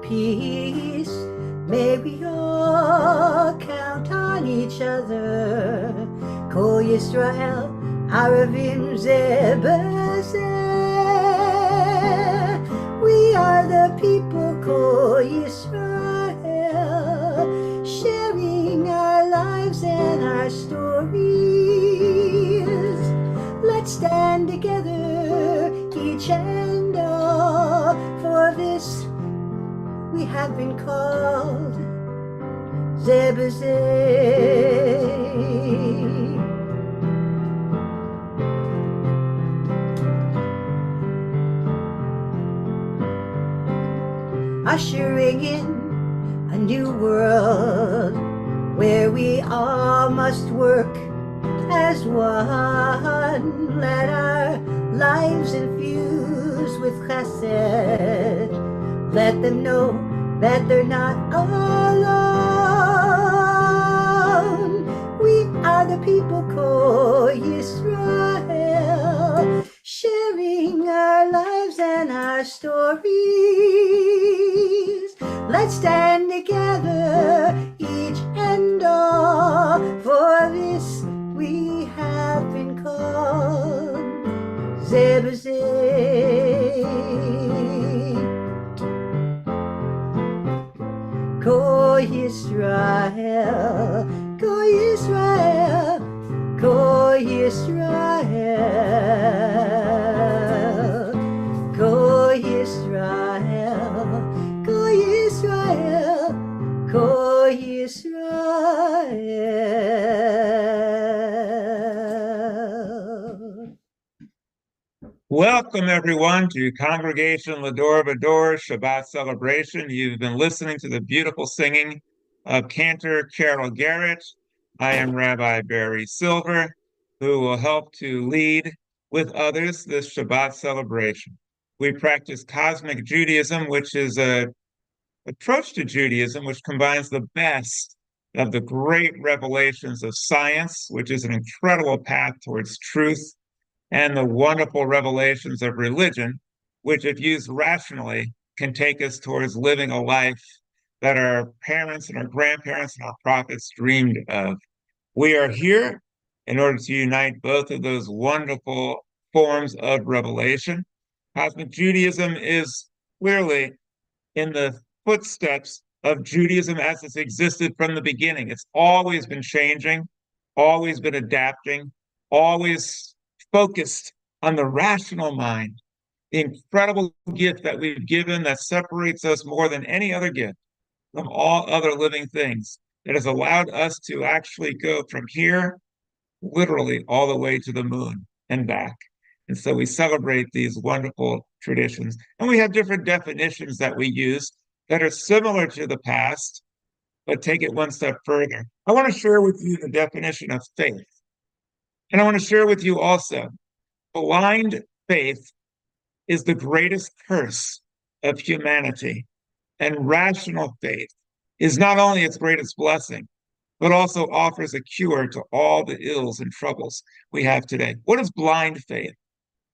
peace. May we all count on each other. Kol Yisrael, Aravim Ze B'Zeh. We are the people, Kol Yisrael, sharing our lives and our stories. Let's stand together, each and all, for this we have been called Ze B'Zeh. Ushering in a new world where we all must work as one. Let our lives infuse with chesed. Let them know that they're not alone. We are the people, Kol Yisrael, sharing our lives and our stories. Let's stand together, each and all, for this we have been called Ze B'Zeh. Kol Yisrael, Kol Yisrael, Kol Yisrael, Kol Yisrael, Kol Yisrael, Kol Yisrael. Welcome, everyone, to Congregation Va-Dor Shabbat celebration. You've been listening to the beautiful singing of Cantor, Garrett. I am Rabbi Barry Silver, who will help to lead with others this Shabbat celebration. We practice Cosmic Judaism, which is an approach to Judaism which combines the best of the great revelations of science, which is an incredible path towards truth, and the wonderful revelations of religion, which, if used rationally, can take us towards living a life that our parents and our grandparents and our prophets dreamed of. We are here in order to unite both of those wonderful forms of revelation. Cosmic Judaism is clearly in the footsteps of Judaism as it's existed from the beginning. It's always been changing, always been adapting, always focused on the rational mind, the incredible gift that we've given that separates us more than any other gift from all other living things, that has allowed us to actually go from here, literally all the way to the moon and back. And so we celebrate these wonderful traditions. And we have different definitions that we use that are similar to the past, but take it one step further. I want to share with you the definition of faith. And I want to share with you also, blind faith is the greatest curse of humanity. And rational faith is not only its greatest blessing, but also offers a cure to all the ills and troubles we have today. What is blind faith?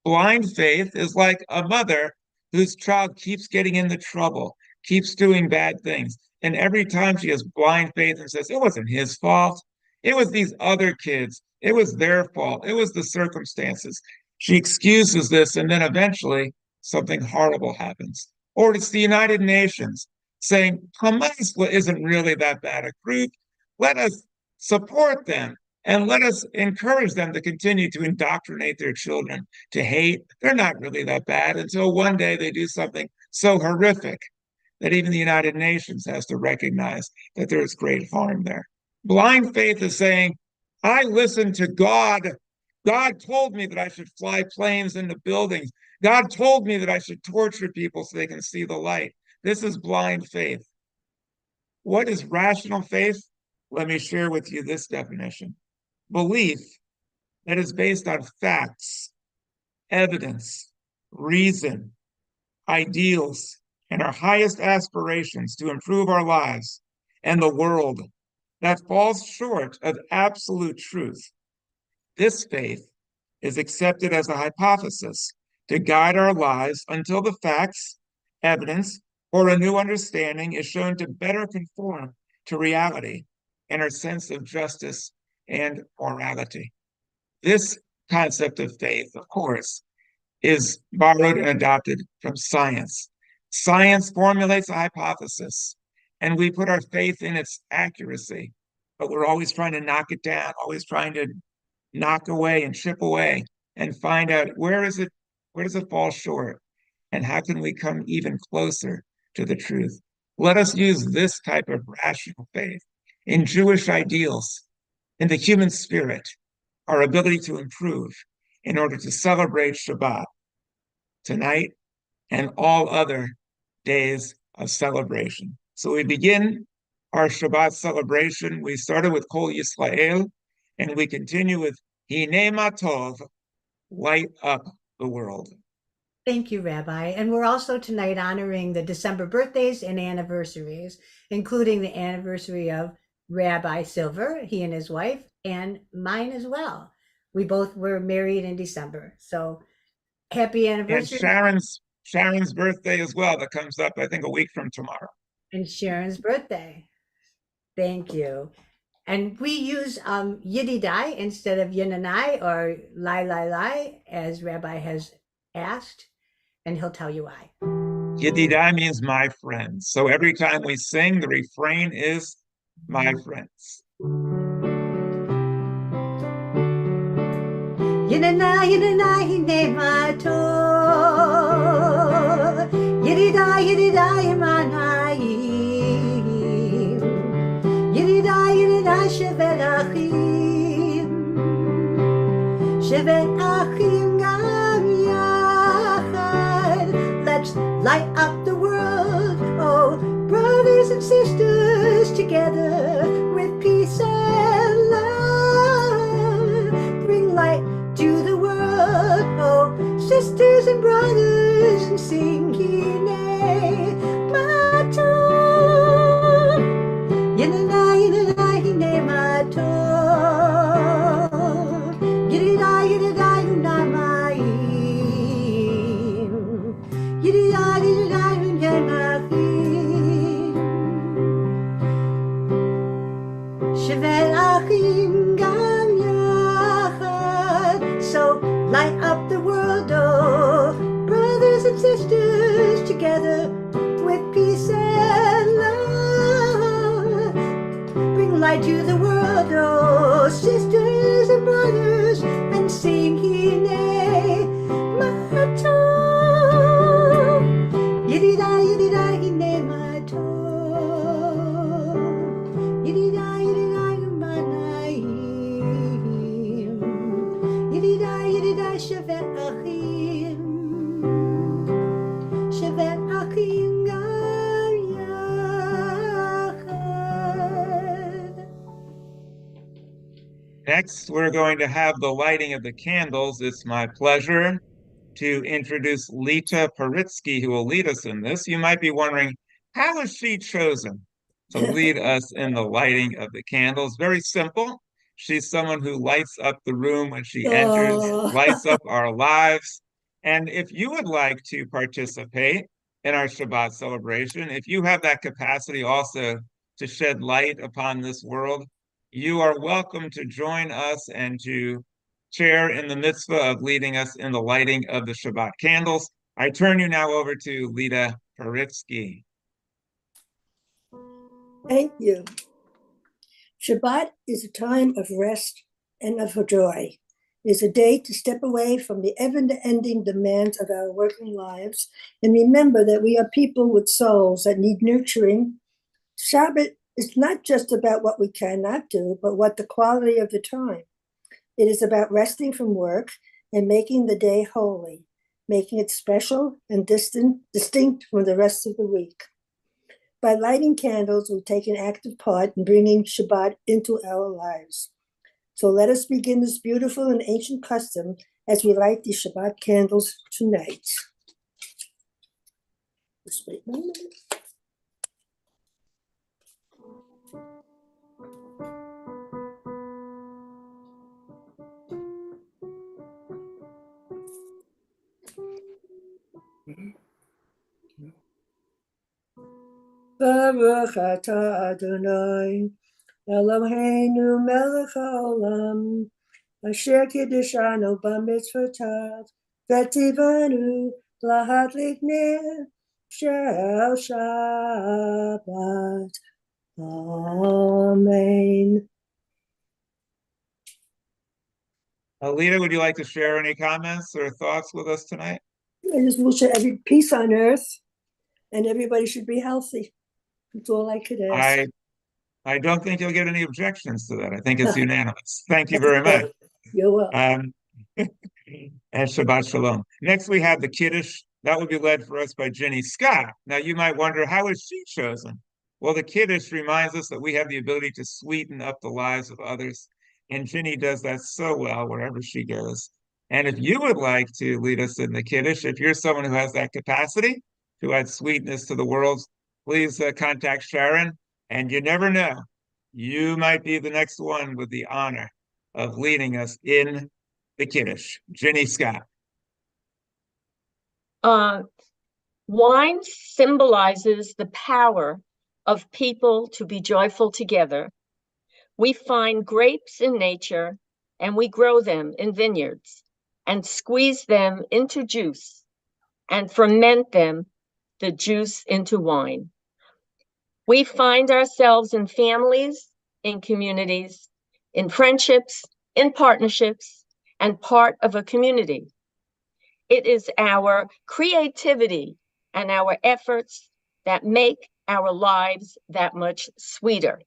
Blind faith is like a mother whose child keeps getting into trouble, keeps doing bad things. And every time she has blind faith and says, it wasn't his fault, it was these other kids, it was their fault, it was the circumstances. She excuses this, and then eventually something horrible happens. Or it's the United Nations saying, Hamas isn't really that bad a group. Let us support them and let us encourage them to continue to indoctrinate their children to hate. They're not really that bad, until one day they do something so horrific that even the United Nations has to recognize that there is great harm there. Blind faith is saying, I listened to God. God told me that I should fly planes into buildings. God told me that I should torture people so they can see the light. This is blind faith. What is rational faith? Let me share with you this definition. Belief that is based on facts, evidence, reason, ideals, and our highest aspirations to improve our lives and the world, that falls short of absolute truth. This faith is accepted as a hypothesis to guide our lives until the facts, evidence, or a new understanding is shown to better conform to reality and our sense of justice and morality. This concept of faith, of course, is borrowed and adopted from science. Science formulates a hypothesis, and we put our faith in its accuracy, but we're always trying to knock it down, always trying to knock away and chip away and find out where does it fall short, and how can we come even closer to the truth. Let us use this type of rational faith in Jewish ideals, in the human spirit, our ability to improve in order to celebrate Shabbat tonight and all other days of celebration. So we begin our Shabbat celebration. We started with Kol Yisrael, and we continue with Hinei Matov, light up the world. Thank you, Rabbi. And we're also tonight honoring the December birthdays and anniversaries, including the anniversary of Rabbi Silver, he and his wife, and mine as well. We both were married in December. So happy anniversary. And Sharon's birthday as well, that comes up, I think, a week from tomorrow. And Sharon's birthday. Thank you. And we use Yididai instead of Yinanai or Lai, as Rabbi has asked, and he'll tell you why. Yedidai means my friends. So every time we sing, the refrain is my friends. Yinanai, Hine Matov. Yididai, Manayim. Yididai, Shevet Achim. Shevet Achim Gam Yachad. Let's light up the world, oh, brothers and sisters, together with peace and love. Bring light to the world, oh, sisters and brothers, and sing Hinei Matov. Yinanai, Hinei Matov. Yididai, Unamayim. Yididai, Unyanachim. Shevet Achim Gam Yachad. So light up the world, oh, brothers and sisters, together with peace and love. Bring light to the world, oh, sisters and brothers, and sing Hinei Matov. Yididai, Hinei Matov. Yididai, Umanayim. Yididai, Shevet Achim. Shevet Achim Gam Yachad. Next, we're going to have the lighting of the candles. It's my pleasure to introduce Lita Paritsky, who will lead us in this. You might be wondering, how was she chosen to lead us in the lighting of the candles? Very simple. She's someone who lights up the room when she enters, lights up our lives. And if you would like to participate in our Shabbat celebration, if you have that capacity also to shed light upon this world, you are welcome to join us and to share in the mitzvah of leading us in the lighting of the Shabbat candles. I turn you now over to Lita Paritsky. Thank you. Shabbat is a time of rest and of joy. It is a day to step away from the ever-ending demands of our working lives and remember that we are people with souls that need nurturing. Shabbat is not just about what we cannot do, but what the quality of the time. It is about resting from work and making the day holy, making it special and distinct from the rest of the week. By lighting candles, we take an active part in bringing Shabbat into our lives. So let us begin this beautiful and ancient custom as we light the Shabbat candles tonight. Just wait a minute. Baruch atah Adonai, Eloheinu melech haolam, asher kiddeshanu b'mitzvotav, v'tivanu lahadlik ner shel Shabbat. Amen. Alita, would you like to share any comments or thoughts with us tonight? I just wish every peace on earth, and everybody should be healthy. That's all I could ask. I don't think you'll get any objections to that. I think it's unanimous. Thank you very much. You're welcome. And Shabbat Shalom. Next, we have the Kiddush. That will be led for us by Ginny Scott. Now, you might wonder, how is she chosen? Well, the Kiddush reminds us that we have the ability to sweeten up the lives of others. And Ginny does that so well wherever she goes. And if you would like to lead us in the Kiddush, if you're someone who has that capacity to add sweetness to the world, please contact Sharon. And you never know, you might be the next one with the honor of leading us in the Kiddush. Ginny Scott. Wine symbolizes the power of people to be joyful together. We find grapes in nature and we grow them in vineyards and squeeze them into juice and ferment them, the juice into wine. We find ourselves in families, in communities, in friendships, in partnerships, and part of a community. It is our creativity and our efforts that make our lives that much sweeter.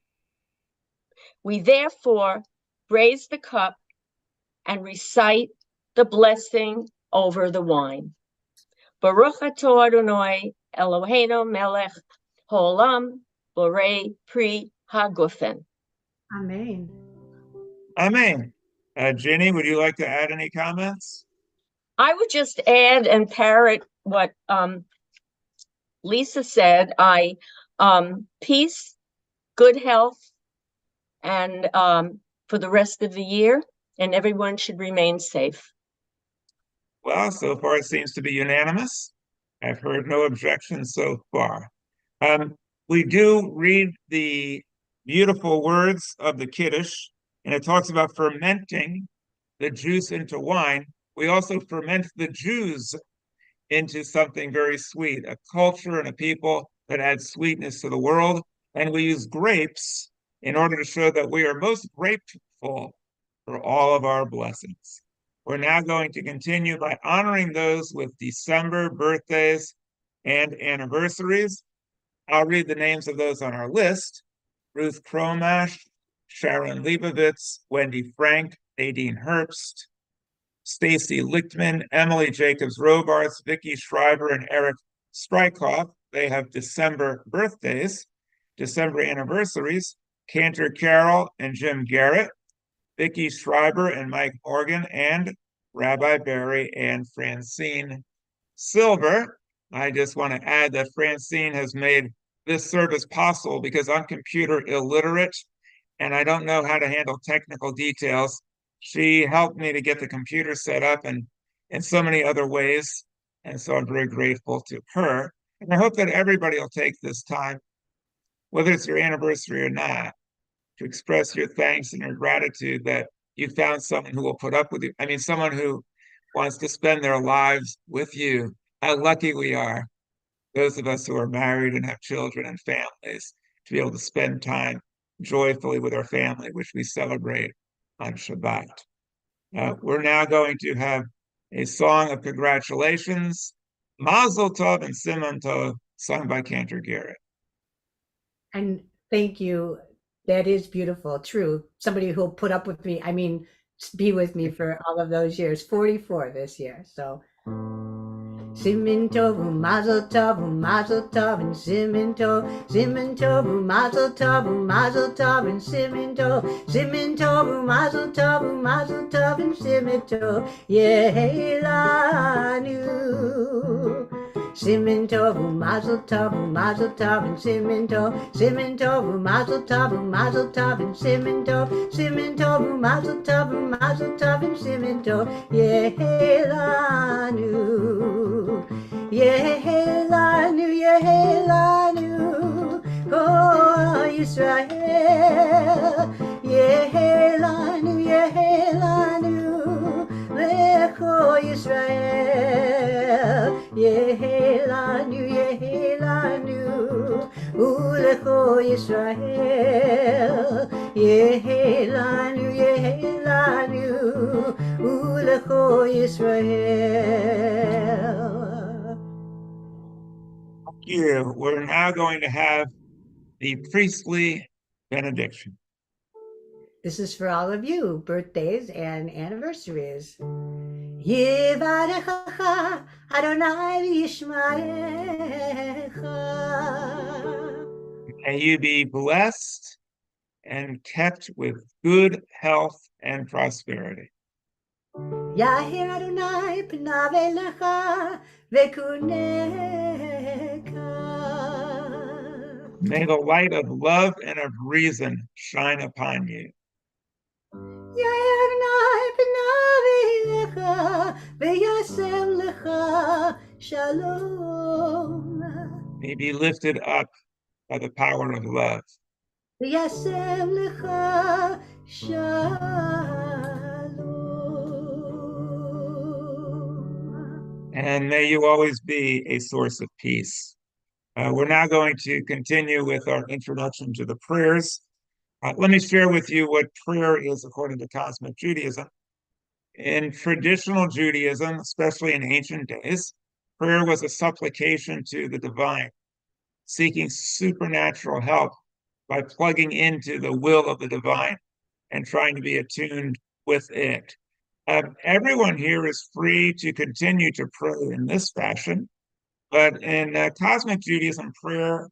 We therefore raise the cup and recite the blessing over the wine. Baruch atah Adonai Eloheinu melech haolam borei pri hagufen. Amen. Amen. Ginny, would you like to add any comments? I would just add and parrot what Lisa said. Peace, good health, and for the rest of the year, and everyone should remain safe. Well, so far it seems to be unanimous. I've heard no objections so far. We do read the beautiful words of the Kiddush, and it talks about fermenting the juice into wine. We also ferment the Jews into something very sweet, a culture and a people that add sweetness to the world. And we use grapes in order to show that we are most grateful for all of our blessings. We're now going to continue by honoring those with December birthdays and anniversaries. I'll read the names of those on our list: Ruth Kromash, Sharon Leibovitz, Wendy Frank, Nadine Herbst, Stacy Lichtman, Emily Jacobs Robarts, Vicky Schreiber, and Eric Strykoff. They have December birthdays. December anniversaries: Cantor Carol and Jim Garrett, Vicky Schreiber and Mike Morgan, and Rabbi Barry and Francine Silver. I just want to add that Francine has made this service possible because I'm computer illiterate and I don't know how to handle technical details. She helped me to get the computer set up and in so many other ways. And so I'm very grateful to her. And I hope that everybody will take this time, whether it's your anniversary or not, to express your thanks and your gratitude that you found someone who will put up with you. I mean, someone who wants to spend their lives with you. How lucky we are, those of us who are married and have children and families, to be able to spend time joyfully with our family, which we celebrate on Shabbat. We're now going to have a song of congratulations, Mazel Tov and Simon Tov, sung by Cantor Garrett. And thank you. That is beautiful. True. Somebody who'll put up with me. I mean, be with me for all of those years. 44 this year. So. Simin tov, mazel tov, and simin tov, mazel tov, and simin tov, mazel tov, and simin tov, yehelanu. Simin tov, mazel tov, and simin tov, mazel tov, and simin tov, mazel tov, and simin tov, yehelanu. Yehelanu, yehelanu, Yisrael, Yehelanu, Yehelanu, Lecho Yisrael, Yehelanu, Yehelanu, Ulecho Yisrael, Yehelanu, Yehelanu, Ulecho Yisrael. We're now going to have the priestly benediction. This is for all of you, birthdays and anniversaries. Yivarechacha Adonai v'yishmaecha. May you be blessed and kept with good health and prosperity. Yahir Adonai panav elecha v'kuneka. May the light of love and of reason shine upon you. Yahir Adonai panav elecha v'yasem lecha shalom. May be lifted up by the power of love. V'yasem lecha shalom. And may you always be a source of peace. We're now going to continue with our introduction to the prayers. Let me share with you what prayer is according to Cosmic Judaism. In traditional Judaism, especially in ancient days, prayer was a supplication to the divine, seeking supernatural help by plugging into the will of the divine and trying to be attuned with it. Everyone here is free to continue to pray in this fashion, but in Cosmic Judaism, prayer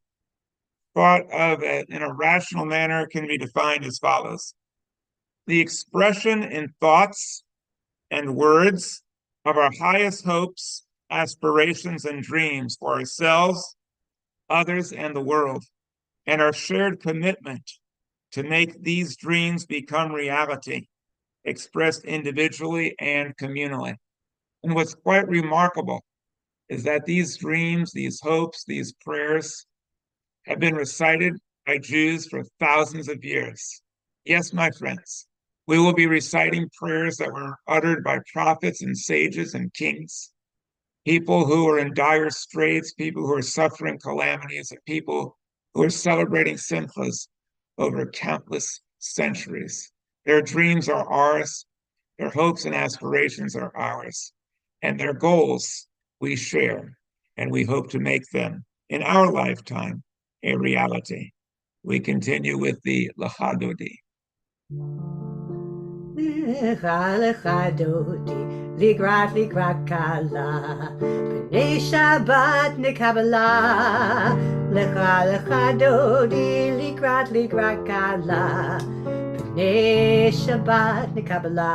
thought of in a rational manner can be defined as follows: the expression in thoughts and words of our highest hopes, aspirations, and dreams for ourselves, others, and the world, and our shared commitment to make these dreams become reality, expressed individually and communally. And what's quite remarkable is that these dreams, these hopes, these prayers have been recited by Jews for thousands of years. Yes, my friends, we will be reciting prayers that were uttered by prophets and sages and kings, people who are in dire straits, people who are suffering calamities, and people who are celebrating simchas over countless centuries. Their dreams are ours, their hopes and aspirations are ours, and their goals we share, and we hope to make them in our lifetime a reality. We continue with the Lecha Dodi. Lecha lecha dodi, ligrat ligrat kala, b'nei Shabbat nekabala. Lecha lecha dodi, ligrat ligrat kala, b'nei Shabbat nekabala.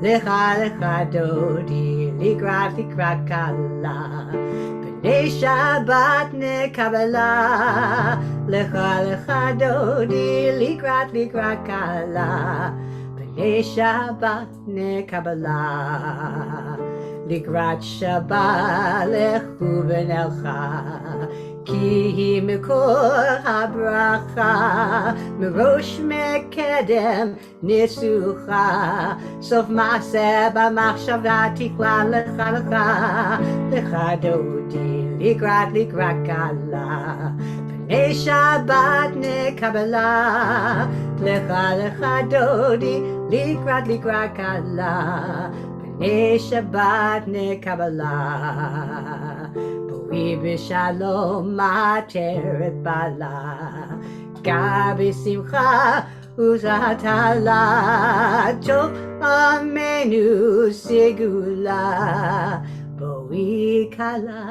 Lecha lecha dodi, ligrat ligrat kala, b'nei Shabbat nekabala. Lecha lecha dodi, ligrat ligrat kala, b'nei Shabbat nekabala. Ligrat Shabbat lechu v'nelcha, ki hi mikor habracha, merosh mekedem nisucha, sof maaseh b'machshava tikla lecha lecha. Lecha dodi, ligrat ligrat kala, b'nei Shabbat nekabala. Lecha lecha dodi, ligrat ligrat kala, b'nei Shabbat nekabala. B'wi b'shalom materet bala, gar b'simcha u'zatala, tov amenu segula. B'wi kala,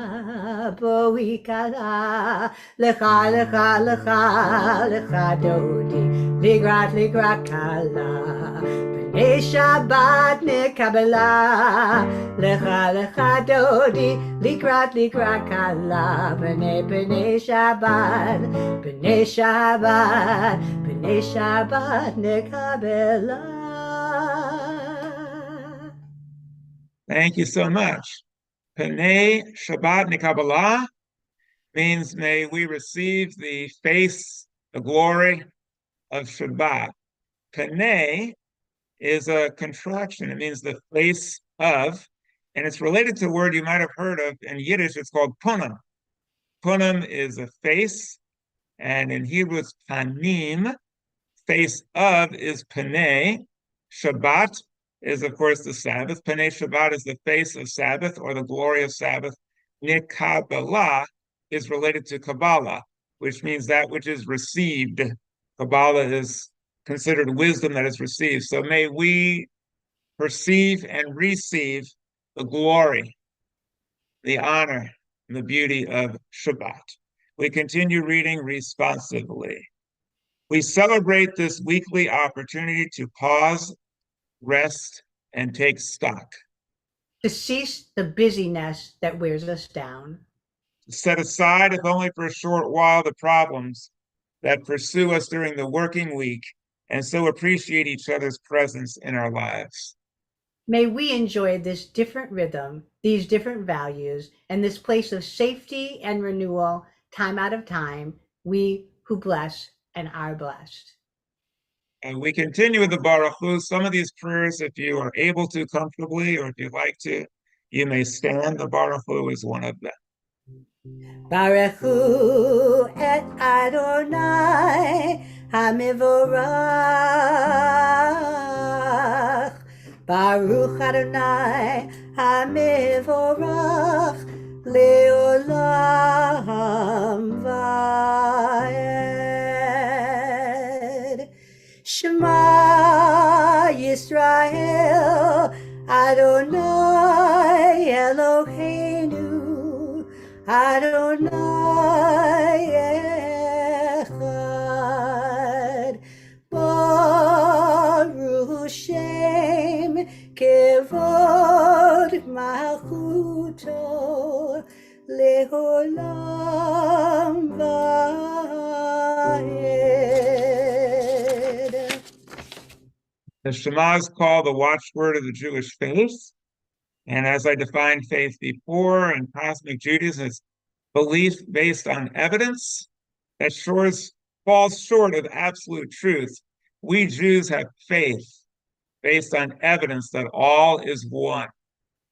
lecha lecha lecha lecha dodi, ligrat ligrat kala, b'nei Shabbat nekabala. Lecha lecha dodi, ligrat ligrat kala, b'nei Shabbat, b'nei Shabbat, b'nei Shabbat nekabala. Thank you so much. B'nei Shabbat nekabala means may we receive the face the glory of Shabbat. Panei is a contraction. It means the face of, and it's related to a word you might have heard of in Yiddish. It's called punim. Punim is a face, and in Hebrew it's panim. Face of is panei. Shabbat is, of course, the Sabbath. Panei Shabbat is the face of Sabbath or the glory of Sabbath. Nikabbalah is related to Kabbalah, which means that which is received. Kabbalah is considered wisdom that is received. So may we perceive and receive the glory, the honor, and the beauty of Shabbat. We continue reading responsively. We celebrate this weekly opportunity to pause, rest, and take stock. To cease the busyness that wears us down. To set aside, if only for a short while, the problems that pursue us during the working week, and so appreciate each other's presence in our lives. May we enjoy this different rhythm, these different values, and this place of safety and renewal, time out of time, we who bless and are blessed. And we continue with the Baruch Hu. Some of these prayers, if you are able to comfortably, or if you'd like to, you may stand. The Baruch Hu is one of them. Baruch Hu et Adonai HaMivorach. Baruch Adonai HaMivorach Leolam Vaed. Shema Yisrael Adonai Eloheinu Adonai Echad. Baruch Shem Kevod Malchuto Leolam Vaed. The Shema is called the watchword of the Jewish faith. And as I defined faith before in Cosmic Judaism, it's belief based on evidence that falls short of absolute truth. We Jews have faith based on evidence that all is one.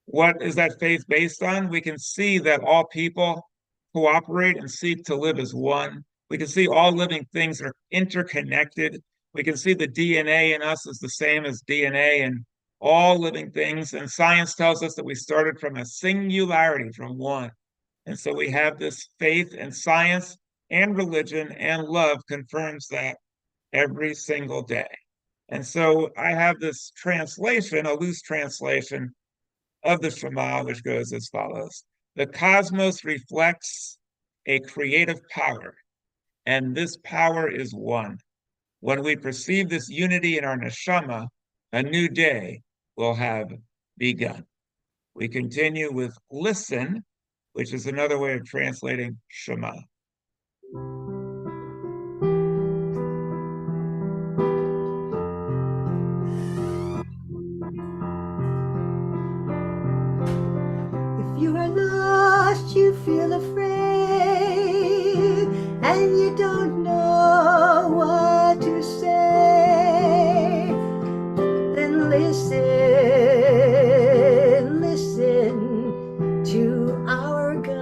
What is that faith based on? We can see that all people cooperate and seek to live as one. We can see all living things are interconnected. We can see the DNA in us is the same as DNA in all living things. And science tells us that we started from a singularity, from one. And so we have this faith, and science and religion and love confirms that every single day. And so I have this translation, a loose translation of the Shema, which goes as follows. The cosmos reflects a creative power, and this power is one. When we perceive this unity in our neshama, a new day will have begun. We continue with listen, which is another way of translating Shema. If you are lost, you feel afraid, and you don't know what to say, then listen to our God.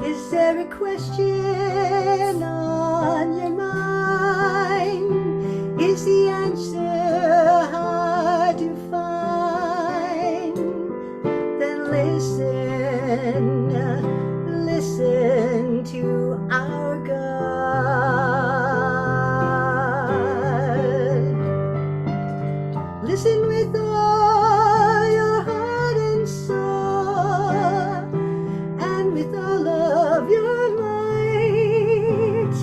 Is there a question on your mind? Is the answer hard to find? Then listen to our God. Listen with all your heart and soul, and with all of your might.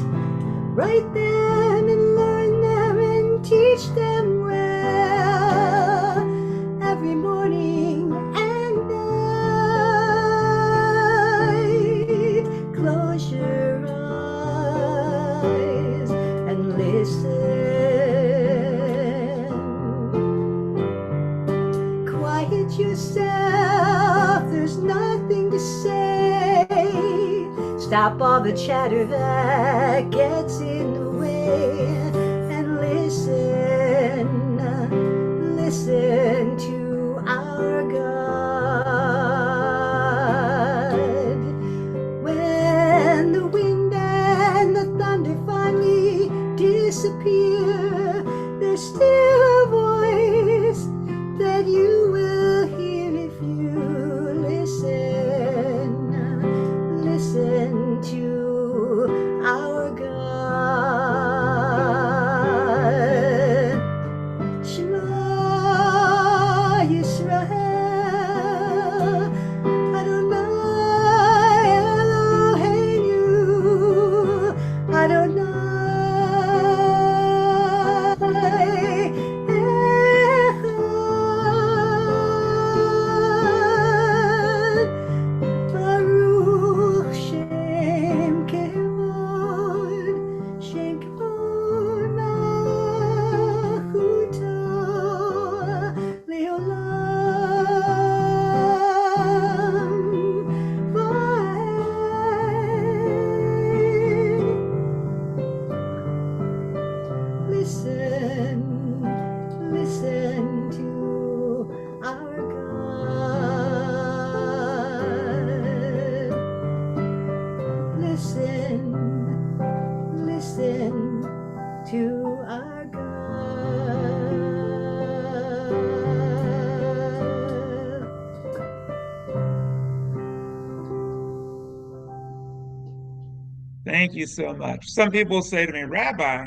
Write them and learn them and teach them well every morning and night. Stop all the chatter that gets in the way and listen to our God. When the wind and the thunder finally disappear, there's still a voice that you will hear if you listen to our God. Shema Yisrael, Adonai Eloheinu, Adonai Echad, Baruch Shem Kevod Malchuto Leolam Vaed. Listen to our God. Listen to our God. Thank you so much. Some people say to me, Rabbi,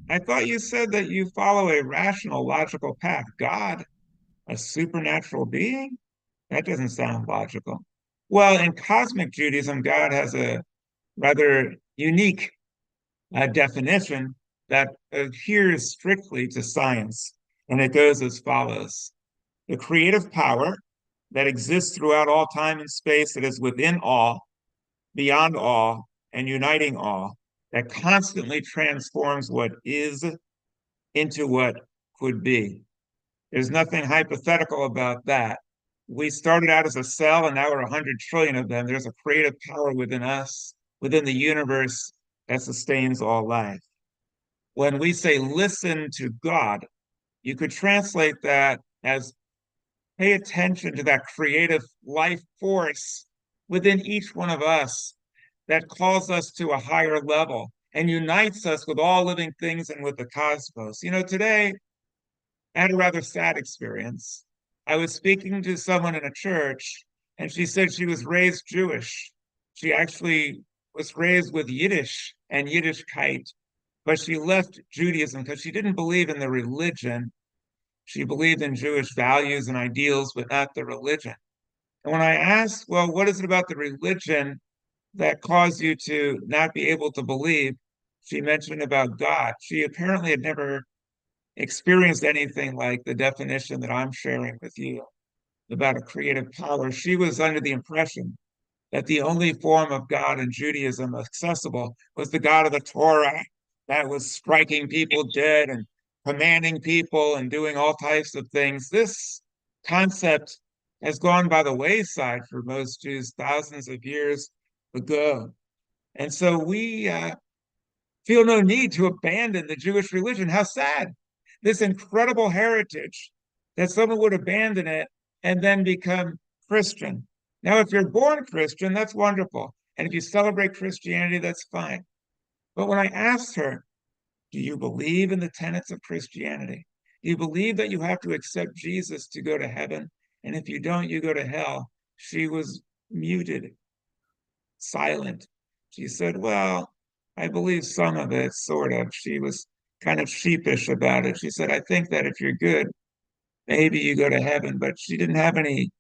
I thought you said that you follow a rational, logical path. God, a supernatural being? That doesn't sound logical. Well, in Cosmic Judaism, God has a rather unique definition that adheres strictly to science. And it goes as follows. The creative power that exists throughout all time and space, that is within all, beyond all, and uniting all, that constantly transforms what is into what could be. There's nothing hypothetical about that. We started out as a cell, and now we're 100 trillion of them. There's a creative power within us, within the universe, that sustains all life. When we say listen to God, you could translate that as pay attention to that creative life force within each one of us that calls us to a higher level and unites us with all living things and with the cosmos. You know, today I had a rather sad experience. I was speaking to someone in a church, and she said she was raised Jewish. She actually was raised with Yiddish and Yiddishkeit, but she left Judaism because she didn't believe in the religion. She believed in Jewish values and ideals, but not the religion. And when I asked, well, what is it about the religion that caused you to not be able to believe? She mentioned about God. She apparently had never experienced anything like the definition that I'm sharing with you about a creative power. She was under the impression that the only form of God in Judaism accessible was the God of the Torah that was striking people dead and commanding people and doing all types of things. This concept has gone by the wayside for most Jews thousands of years ago. And so we feel no need to abandon the Jewish religion. How sad. This incredible heritage, that someone would abandon it and then become Christian. Now, if you're born Christian, that's wonderful. And if you celebrate Christianity, that's fine. But when I asked her, do you believe in the tenets of Christianity? Do you believe that you have to accept Jesus to go to heaven? And if you don't, you go to hell. She was muted, silent. She said, well, I believe some of it, sort of. She was kind of sheepish about it. She said, I think that if you're good, maybe you go to heaven. But she didn't have any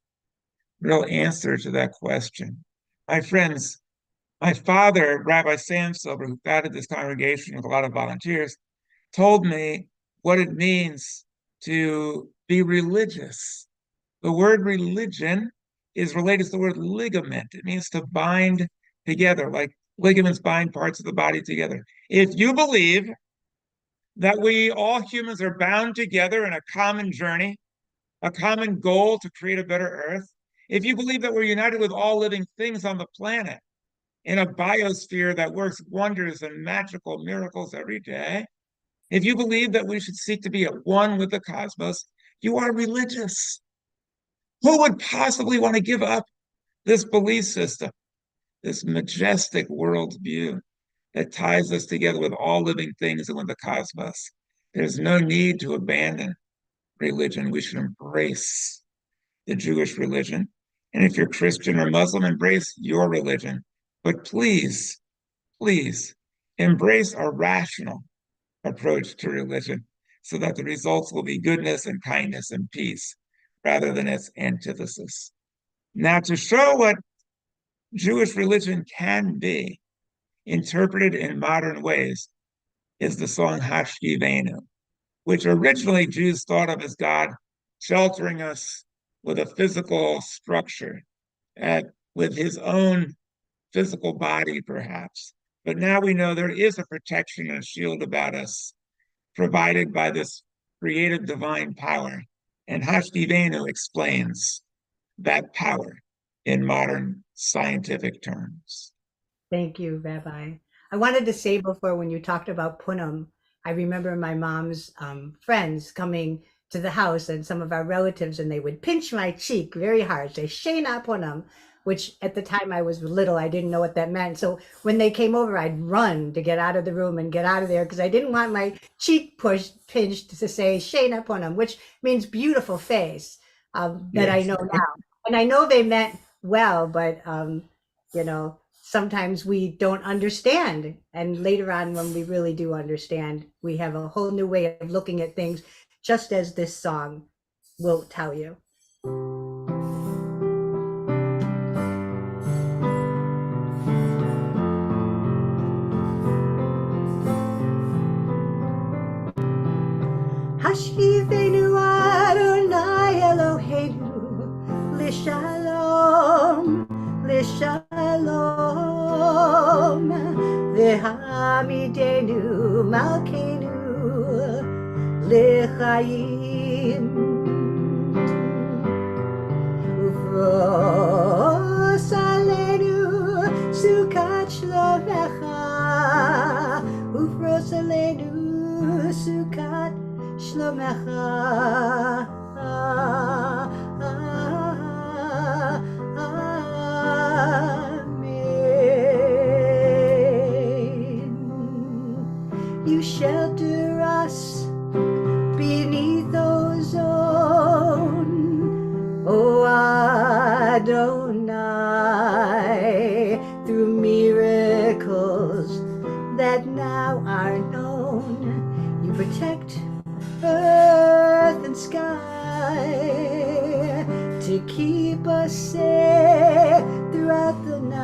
real answer to that question. My friends, my father, Rabbi Sam Silver, who founded this congregation with a lot of volunteers, told me what it means to be religious. The word religion is related to the word ligament. It means to bind together, like ligaments bind parts of the body together. If you believe that we all humans are bound together in a common journey, a common goal to create a better earth, if you believe that we're united with all living things on the planet, in a biosphere that works wonders and magical miracles every day, if you believe that we should seek to be at one with the cosmos, you are religious. Who would possibly want to give up this belief system, this majestic worldview that ties us together with all living things and with the cosmos? There's no need to abandon religion. We should embrace the Jewish religion. And if you're Christian or Muslim, embrace your religion. But please, please embrace a rational approach to religion so that the results will be goodness and kindness and peace rather than its antithesis. Now, to show what Jewish religion can be interpreted in modern ways is the song Hashkivenu, which originally Jews thought of as God sheltering us with a physical structure, with his own physical body, perhaps. But now we know there is a protection and a shield about us provided by this creative divine power. And Hashkivenu explains that power in modern scientific terms. Thank you, Rabbi. I wanted to say before, when you talked about Punim, I remember my mom's friends coming to the house and some of our relatives, and they would pinch my cheek very hard, say, Shena Punim, which at the time I was little, I didn't know what that meant. So when they came over, I'd run to get out of the room and get out of there because I didn't want my cheek pinched to say Shena Punim, which means beautiful face, that I know now. And I know they meant well, but, sometimes we don't understand. And later on, when we really do understand, we have a whole new way of looking at things, just as this song will tell you. Hashkivenu Adonai Eloheinu L'Shalom L'Shalom V'hamidenu Malkeinu L'Chaim Ufros Aleinu Sukat Shlomecha Ufros Aleinu Sukat Shlomecha Amen. You shelter us beneath ozone, O Adonai, through miracles that now are known. You protect earth and sky to keep us safe throughout the night.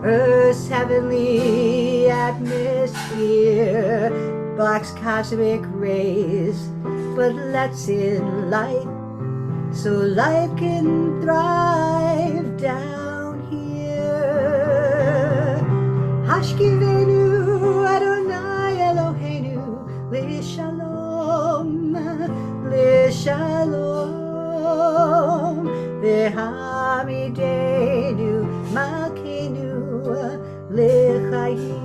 Earth's heavenly atmosphere blocks cosmic rays, but lets in light so life can thrive down here. Hashkivenu Adonai Eloheinu L'Shalom L'Shalom V'hamidenu Malkeinu L'Chaim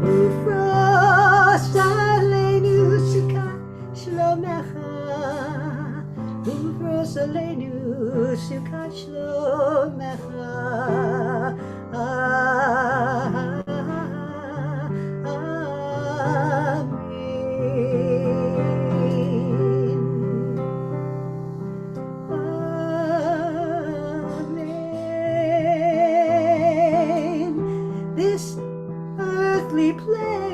Ufros Aleinu Sukat Shlomecha Ufros Aleinu Sukat Shlomecha This earthly plane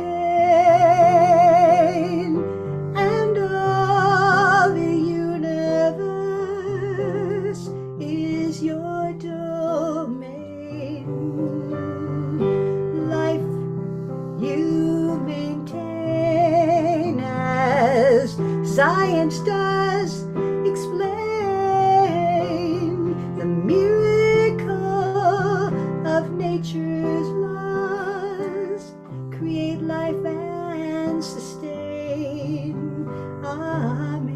and all the universe is your domain. Life you maintain as science does explain the miracle of nature's laws, create life and sustain. Amen.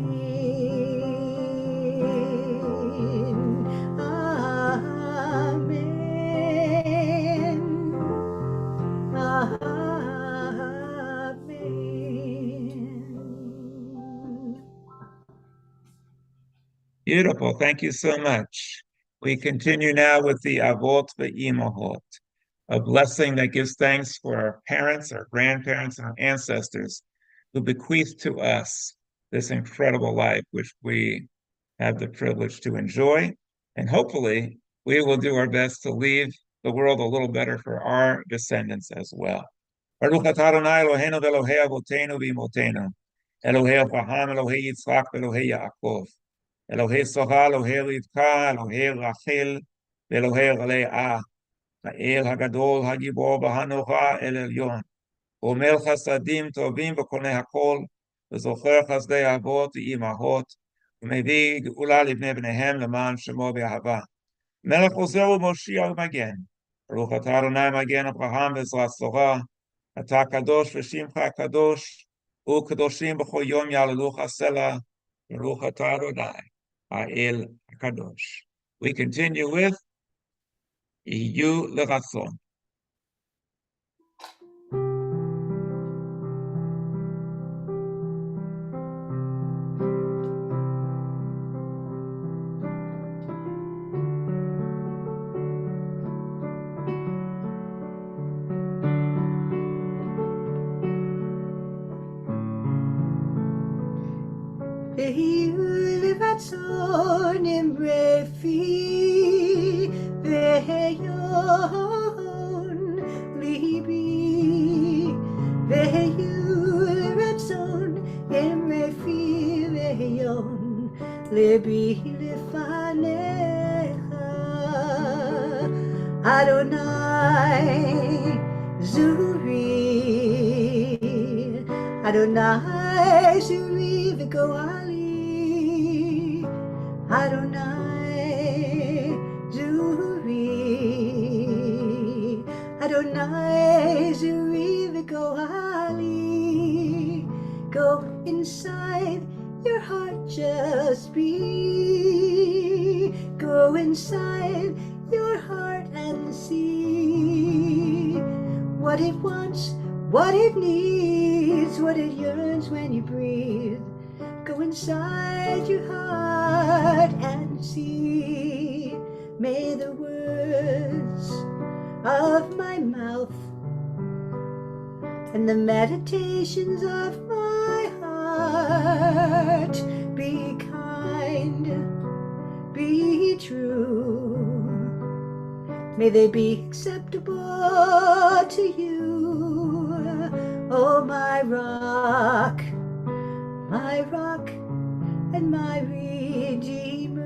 Beautiful. Thank you so much. We continue now with the Avot ve'Imahot, a blessing that gives thanks for our parents, our grandparents, and our ancestors who bequeathed to us this incredible life, which we have the privilege to enjoy. And hopefully, we will do our best to leave the world a little better for our descendants as well. Baruch atah Adonai Eloheinu v'Elohei avotenu v'imotenu, Elohei Avraham, Elohei Yitzchak, v'Elohei Yaakov, Elohei Soha, Elohei Rivka, Elohei Rachel, v'Elohei Leah, האל הגדול, הגיבור והנורא אל עליון, אומר חסדים טובים וקונה הכל, וזוכר חסדי אבות ואימהות, ומביא גאולה לבני בניהם למען שמו באהבה. מלך עוזר ומושיע ומגן, ברוך אתה אדוני מגן אברהם בעזרת תורה, אתה קדוש ושמך קדוש, וקדושים בכל יום יעללוך סלע, ברוך אתה אדוני, האל הקדוש. We continue with יהיו לרצון. ויהיו לרצון אמרי פי והיון ליבי ויהיו לרצון אמרי פי והיון ליבי לפניך אדוני זורי אדוני זורי וגואלי Adonai Zuri Adonai Zuri V'Gohali go inside your heart, just be go inside your heart and see what it wants, what it needs, what it yearns when you breathe. Go inside your heart and see. May the words of my mouth and the meditations of my heart be kind, be true. May they be acceptable to you, oh my rock and my Redeemer.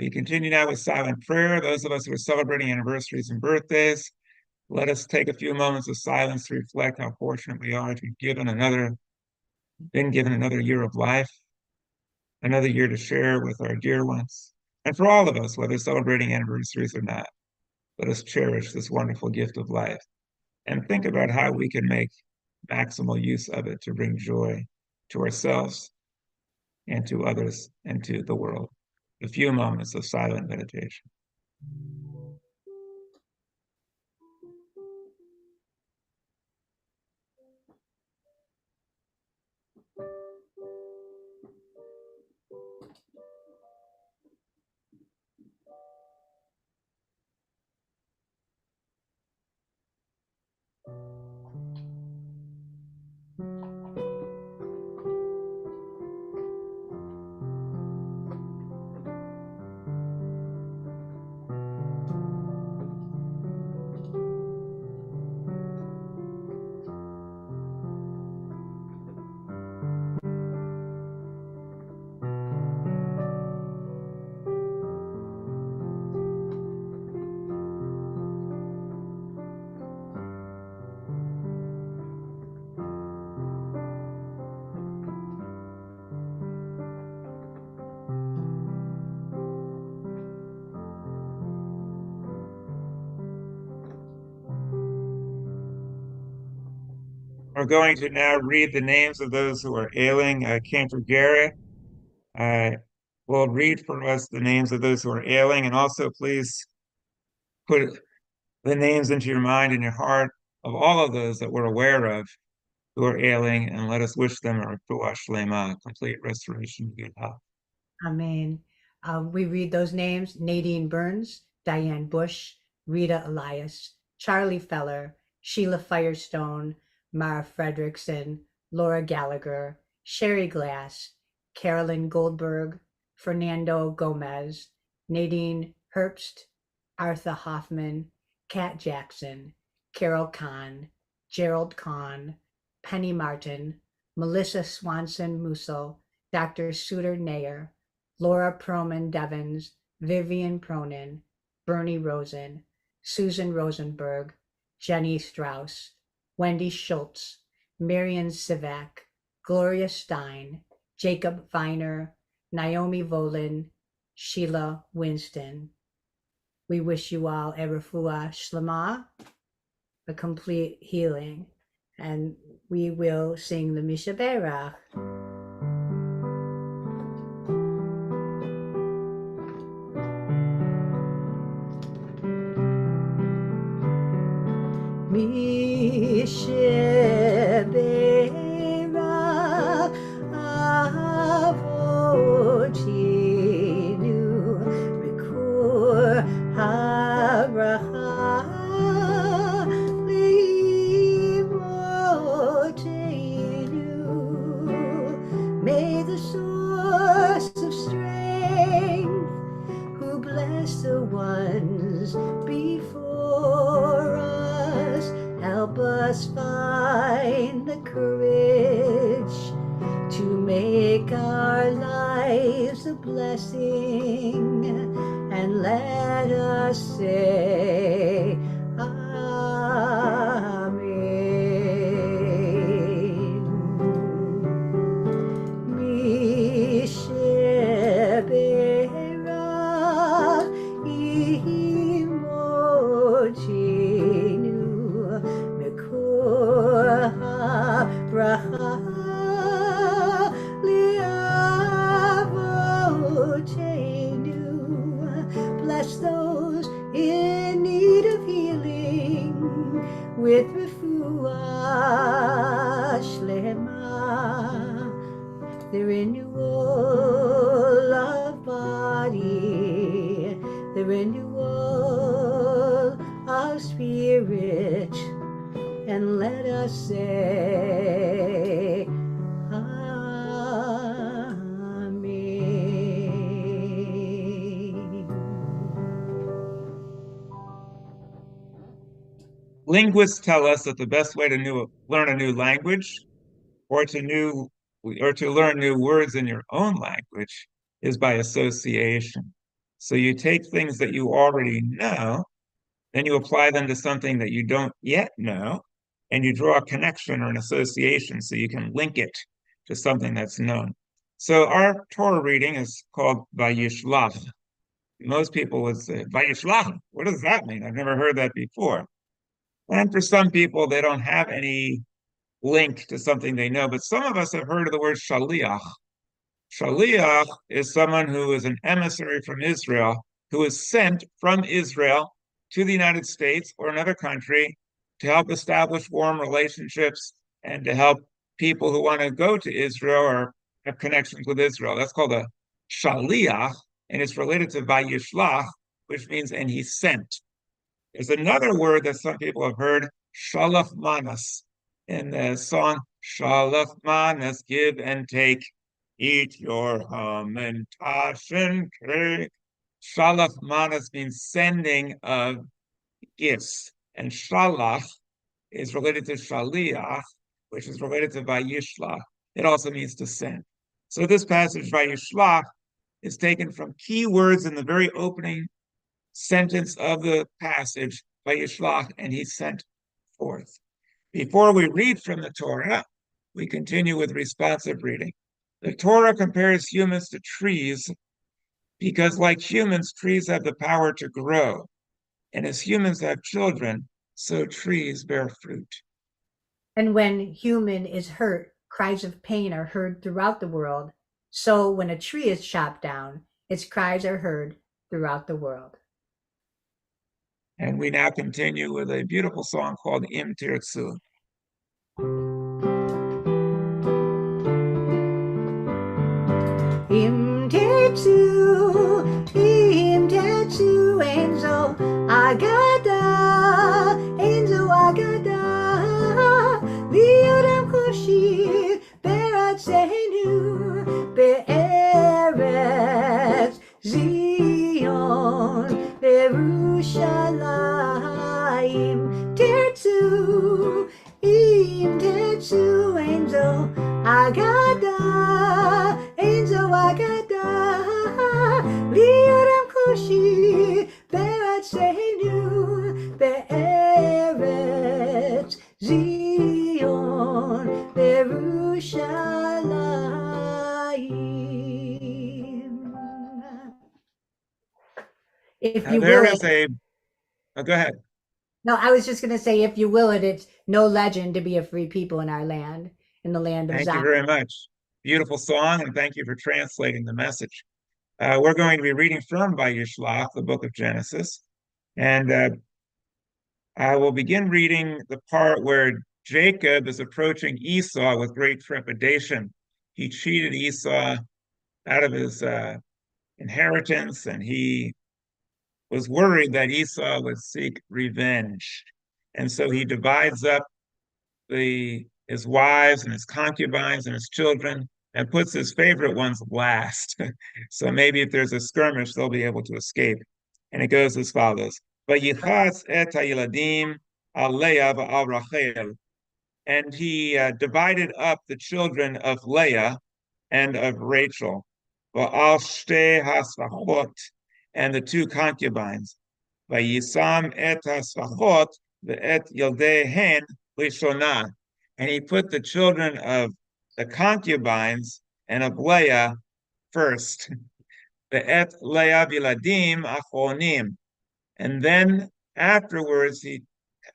We continue now with silent prayer. Those of us who are celebrating anniversaries and birthdays, let us take a few moments of silence to reflect how fortunate we are to be been given another year of life, another year to share with our dear ones. And for all of us, whether celebrating anniversaries or not, let us cherish this wonderful gift of life and think about how we can make maximal use of it to bring joy to ourselves and to others and to the world. A few moments of silent meditation. we're going to now read the names of those who are ailing. Cantor Garrett will read for us the names of those who are ailing, and also please put the names into your mind and your heart of all of those that we're aware of who are ailing, and let us wish them a refuah shlema, complete restoration of good health. Amen. We read those names: Nadine Burns, Diane Bush, Rita Elias, Charlie Feller, Sheila Firestone, Mara Fredrickson, Laura Gallagher, Sherry Glass, Carolyn Goldberg, Fernando Gomez, Nadine Herbst, Arthur Hoffman, Kat Jackson, Carol Kahn, Gerald Kahn, Penny Martin, Melissa Swanson Musso, Dr. Suter Nair, Laura Proman Devens, Vivian Pronin, Bernie Rosen, Susan Rosenberg, Jenny Strauss, Wendy Schultz, Marion Sivak, Gloria Stein, Jacob Viner, Naomi Volin, Sheila Winston. We wish you all a refuah shlema, a complete healing, and we will sing the Mishaberach. Mishaberach avotinu Rikur haracha limotenu. May the source of strength, who bless the ones before us, help us find the courage to make our lives a blessing, and let us say Amen. Mishaberach imotenu Mikor ha'bracha li'avotenu. Bless those in need of healing with refuah shlema, the renewal of body, the renewal of spirit, and let us say Amen. Linguists tell us that the best way to learn a new language, or to learn new words in your own language, is by association. So you take things that you already know, then you apply them to something that you don't yet know, and you draw a connection or an association so you can link it to something that's known. So our Torah reading is called VaYishlach. Most people would say, VaYishlach, what does that mean? I've never heard that before. And for some people, they don't have any link to something they know, but some of us have heard of the word shaliach. Shaliach is someone who is an emissary from Israel, who is sent from Israel to the United States or another country to help establish warm relationships and to help people who want to go to Israel or have connections with Israel. That's called a shaliach, and it's related to VaYishlach, which means and he sent. There's another word that some people have heard, shalach manas, in the song Shalach Manas, give and take, eat your hamantash and cake. Shalach Manas means sending of gifts, and Shalach is related to Shaliach, which is related to VaYishlach. It also means to send. So this passage, VaYishlach, is taken from key words in the very opening sentence of the passage, VaYishlach, and he sent forth. Before we read from the Torah, we continue with responsive reading. The Torah compares humans to trees because, like humans, trees have the power to grow. And as humans have children, so trees bear fruit. And when human is hurt, cries of pain are heard throughout the world. So when a tree is chopped down, its cries are heard throughout the world. And we now continue with a beautiful song called Im Tirtzu. Im Tirtzu, Enzo Agada, Enzo Agada, Liodam Koshir, Berat Sehenu, Be'eretz Zion, Yerushalayim, Tirtzu, Im Tirtzu, Enzo Agada, Enzo Agada, Liodam Koshir, Berat Sehenu, Be'eretz Zion, Yerushalayim. If you There will is it, go ahead. no, I was just going to say, if you will it, it's no legend to be a free people in our land, in the land of Thank you Zion. very much. Beautiful song, and thank you for translating the message. We're going to be reading from VaYishlach, the book of Genesis, and I will begin reading the part where Jacob is approaching Esau with great trepidation. He cheated Esau out of his inheritance, and he was worried that Esau would seek revenge. And so he divides up his wives and his concubines and his children and puts his favorite ones last. So maybe if there's a skirmish, they'll be able to escape. And it goes as follows. Vayichatz et hayiladim al Leah v'al Rachel. And he divided up the children of Leah and of Rachel. V'al shtei hasfachot, and the two concubines. Vayisam et hasfachot ve'et yildehen lishonah. And he put the children of the concubines and of Leah first. Ve'et Leah viladim achronim. And then afterwards he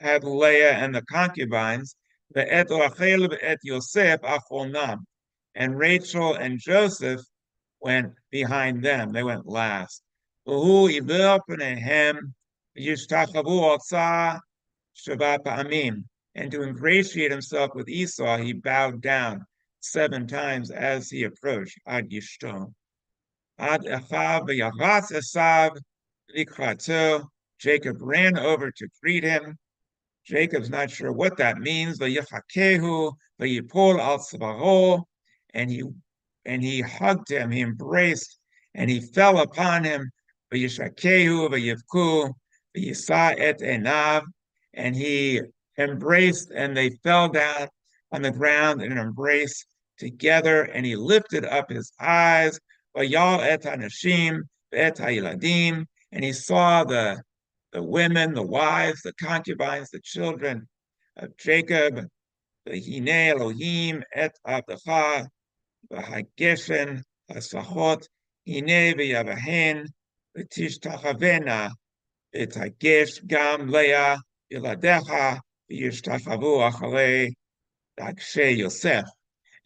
had Leah and the concubines. Ve'et Rachel ve'et Yosef achronam. And Rachel and Joseph went behind them. They went last. V'hu iver panehem yishtachavu otza Shabbat Pa'amim. And to ingratiate himself with Esau, he bowed down 7 times as he approached. Ad Yishton. Ad Echav v'Yaratz Esav Likrato. Jacob ran over to greet him. Jacob's not sure what that means. V'Yichakehu v'Yipol al Tzvaro. And he hugged him, he embraced, and he fell upon him. V'Yishakehu v'Yivku v'Yisa et Enav. And he embraced, and they fell down on the ground in an embrace together, and he lifted up his eyes, vayal et hanashim et hayiladim, and he saw the women, the wives, the concubines, the children of Jacob, the hine Elohim et avdecha, v'hageshen hasachot, hine v'yavahen, v'tishtachavena, v'tagesh gam Leah, Yiladecha v'yishtachavu acharei dakshe Yosef.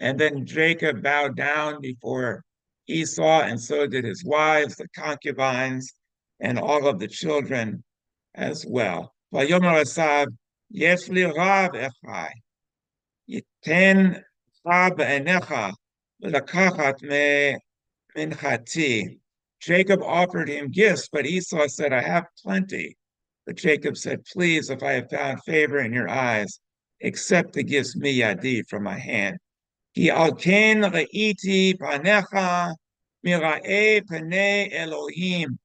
And then Jacob bowed down before Esau, and so did his wives, the concubines, and all of the children as well. Vayomer Esav, yesh li rav echai, yiten rab enecha, v'lakachat me minchati. Jacob offered him gifts, but Esau said, I have plenty. But Jacob said, please, if I have found favor in your eyes, accept the gifts miyadi from my hand. Ki al ken re'iti panecha mira'e panei Elohim.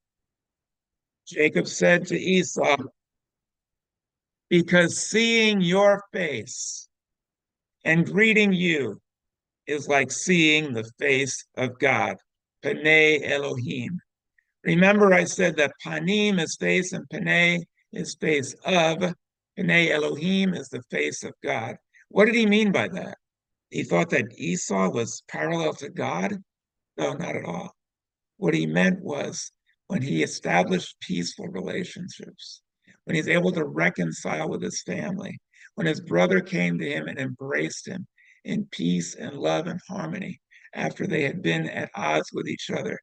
Jacob said to Esau, because seeing your face and greeting you is like seeing the face of God. Panei Elohim. Remember, I said that panim is face and panei is face of. Panei Elohim is the face of God. What did he mean by that? He thought that Esau was parallel to God? No, not at all. What he meant was when he established peaceful relationships, when he's able to reconcile with his family, when his brother came to him and embraced him in peace and love and harmony after they had been at odds with each other.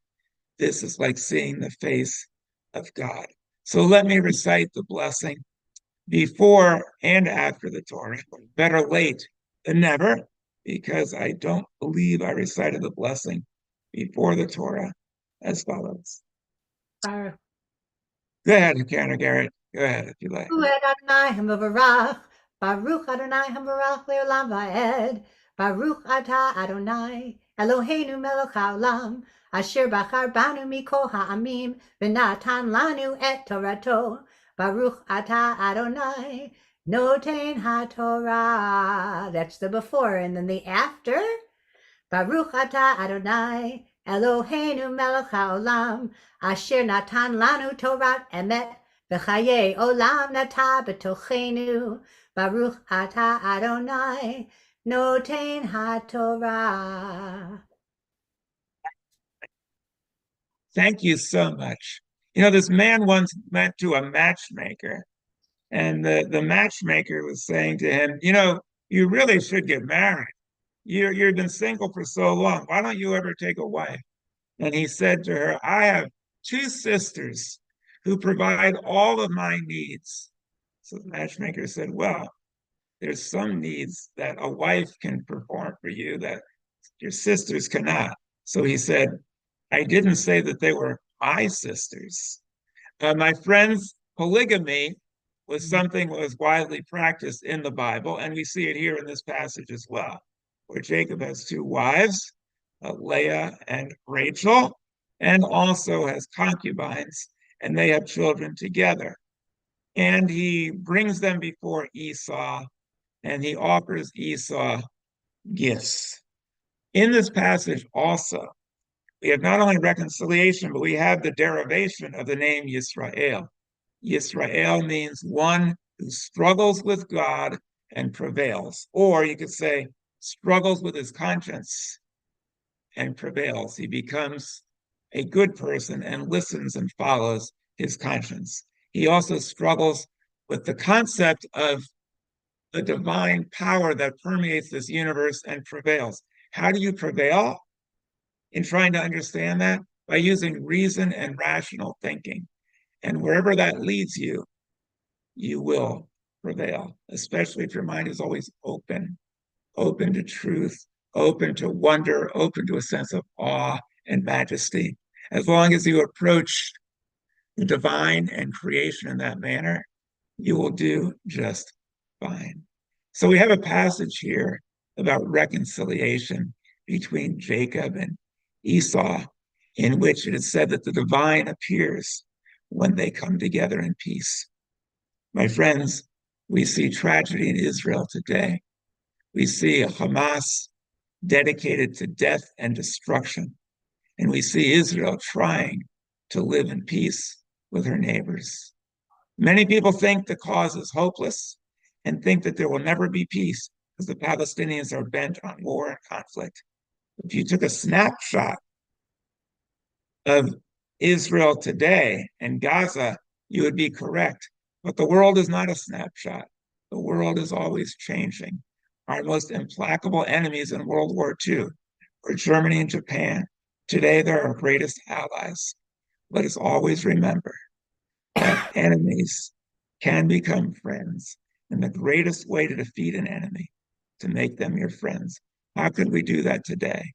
This is like seeing the face of God. So let me recite the blessing before and after the Torah. Better late than never, because I don't believe I recited the blessing before the Torah as follows. Baruch Go ahead, Cantor Garrett. Go ahead if you like. Adonai Hamavarach, Baruch Adonai Hamarach Leolam Vaed, Baruch Atah Adonai, Eloheinu Melech Haolam, Asher Bachar Banu Mikol Ha'amim, V'natan Lanu Et Torato, Baruch Atah Adonai, Noten HaTorah. That's the before, and then the after. Baruch Atah Adonai, Eloheinu Melech Haolam, Asher Natan Lanu Torat Emet, V'chaye Olam Nata B'tochenu, Baruch Atah Adonai, Noten HaTorah. Thank you so much. You know, this man once went to a matchmaker, and the matchmaker was saying to him, you know, you really should get married. You've been single for so long. Why don't you ever take a wife? And he said to her, I have two sisters who provide all of my needs. So the matchmaker said, well, there's some needs that a wife can perform for you that your sisters cannot. So he said, I didn't say that they were my sisters. My friends, polygamy was something that was widely practiced in the Bible, and we see it here in this passage as well, where Jacob has two wives, Leah and Rachel, and also has concubines, and they have children together. And he brings them before Esau, and he offers Esau gifts. In this passage also, we have not only reconciliation, but we have the derivation of the name Yisrael. Yisrael means one who struggles with God and prevails. Or you could say, struggles with his conscience and prevails. He becomes a good person and listens and follows his conscience. He also struggles with the concept of the divine power that permeates this universe and prevails. How do you prevail? In trying to understand that, by using reason and rational thinking. And wherever that leads you, you will prevail, especially if your mind is always open to truth, open to wonder, open to a sense of awe and majesty. As long as you approach the divine and creation in that manner, you will do just fine. So we have a passage here about reconciliation between Jacob and Esau, in which it is said that the divine appears when they come together in peace. My friends, we see tragedy in Israel today. We see a Hamas dedicated to death and destruction. And we see Israel trying to live in peace with her neighbors. Many people think the cause is hopeless and think that there will never be peace because the Palestinians are bent on war and conflict. If you took a snapshot of Israel today and Gaza, you would be correct. But the world is not a snapshot. The world is always changing. Our most implacable enemies in World War II were Germany and Japan. Today, they're our greatest allies. Let us always remember that enemies can become friends. And the greatest way to defeat an enemy, to make them your friends. How could we do that today?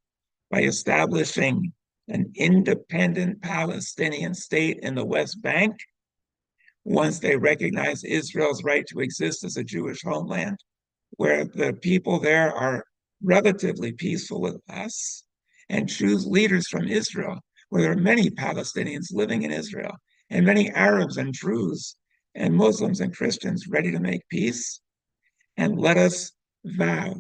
By establishing an independent Palestinian state in the West Bank, once they recognize Israel's right to exist as a Jewish homeland, where the people there are relatively peaceful with us, and choose leaders from Israel, where there are many Palestinians living in Israel, and many Arabs and Druze and Muslims and Christians ready to make peace. And let us vow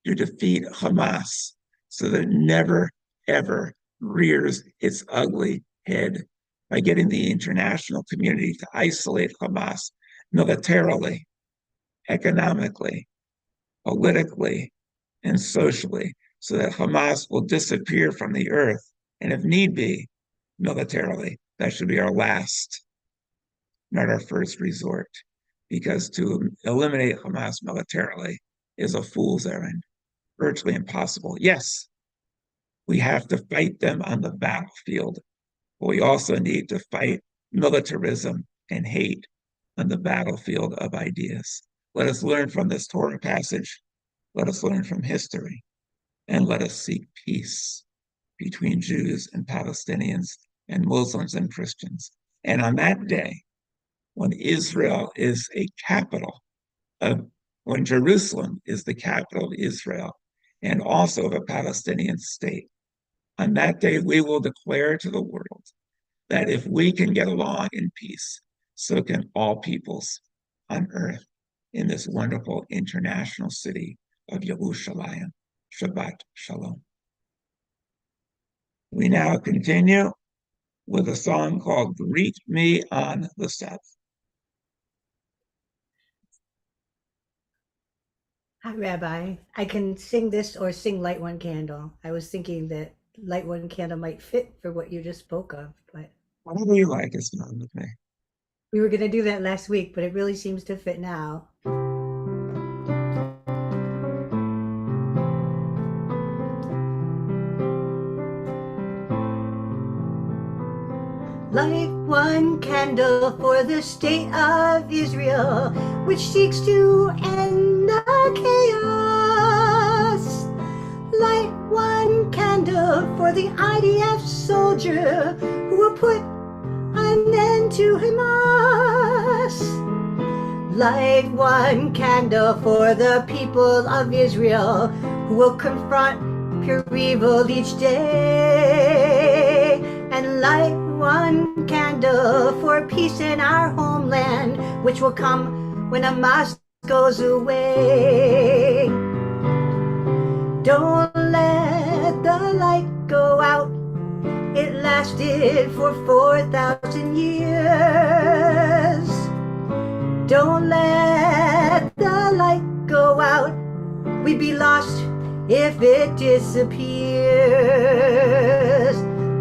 to defeat Hamas so that it never, ever rears its ugly head by getting the international community to isolate Hamas militarily, economically, politically, and socially, so that Hamas will disappear from the earth. And if need be, militarily. That should be our last, not our first resort. because to eliminate Hamas militarily is a fool's errand, virtually impossible. Yes, we have to fight them on the battlefield, but we also need to fight militarism and hate on the battlefield of ideas. Let us learn from this Torah passage. Let us learn from history, and let us seek peace between Jews and Palestinians and Muslims and Christians. And on that day, when Israel is a capital of, when Jerusalem is the capital of Israel and also of a Palestinian state, on that day we will declare to the world that if we can get along in peace, so can all peoples on earth in this wonderful international city of Yerushalayim. Shabbat Shalom. We now continue with a song called Greet Me on the Sabbath. Hi, Rabbi. I can sing this or sing Light One Candle. I was thinking that Light One Candle might fit for what you just spoke of, but Whatever you like is fine with me. we were going to do that last week, but it really seems to fit now. Light one candle for the state of Israel, which seeks to end the chaos. Light one candle for the IDF soldier who will put an end to Hamas. Light one candle for the people of Israel who will confront pure evil each day. And light one candle for peace in our homeland, which will come when Hamas goes away. Don't let the light go out. It lasted for 4,000 years. Don't let the light go out. We'd be lost if it disappears.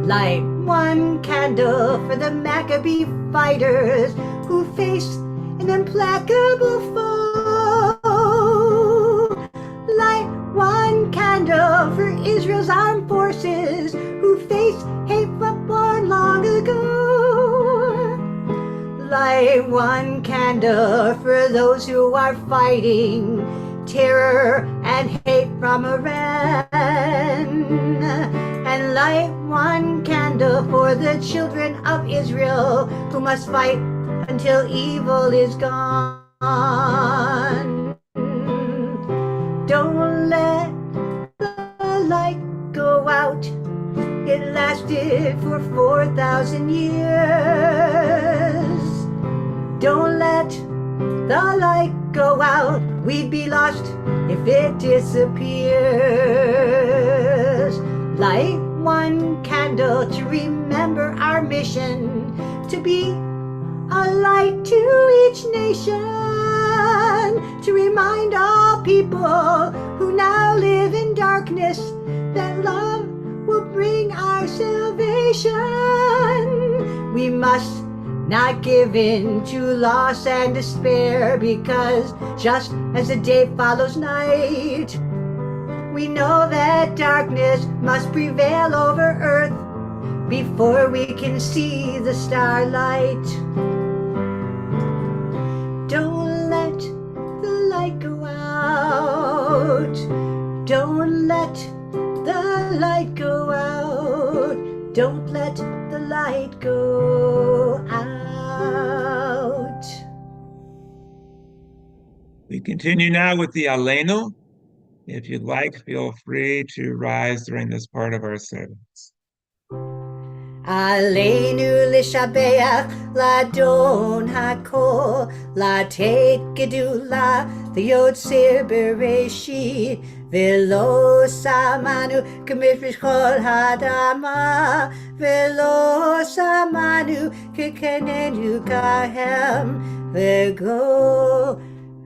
Light one candle for the Maccabee fighters who face an implacable foe. Light one candle for Israel's armed forces who face hate born long ago. Light one candle for those who are fighting terror and hate from Iran. And light one candle for the children of Israel who must fight until evil is gone. Don't let the light go out. It lasted for 4,000 years. Don't let the light go out. We'd be lost if it disappears. Light one candle to remember our mission, to be a light to each nation, to remind all people who now live in darkness that love will bring our salvation. We must not give in to loss and despair, because just as the day follows night, we know that darkness must prevail over earth before we can see the starlight. Don't let the light go out. Don't let the light go out. Don't let the light go out. We continue now with the Aleinu. If you'd like, feel free to rise during this part of our service. Aleinu lishabeach ladon hakol, latet gedula theyotzir bereshit, velo samanu k'mifresh kol hadama, velo samanu k'kenenu kahem, vego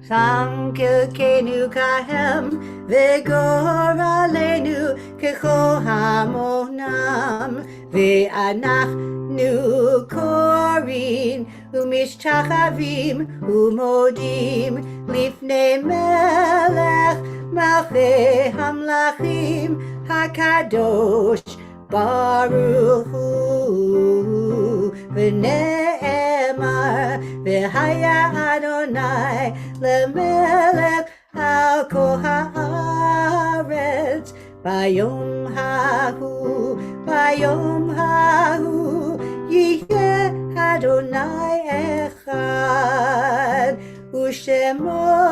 sam k'kenu kahem, וגורלנו ככל המונם, ואנחנו קוראים ומשתחווים ומודים לפני מלך מלכי המלכים הקדוש ברוך הוא. ונאמר והיה אדוני למלך על כל הארץ ביום ההוא, ביום ההוא יהיה אדוני אחד, ושמו אחד.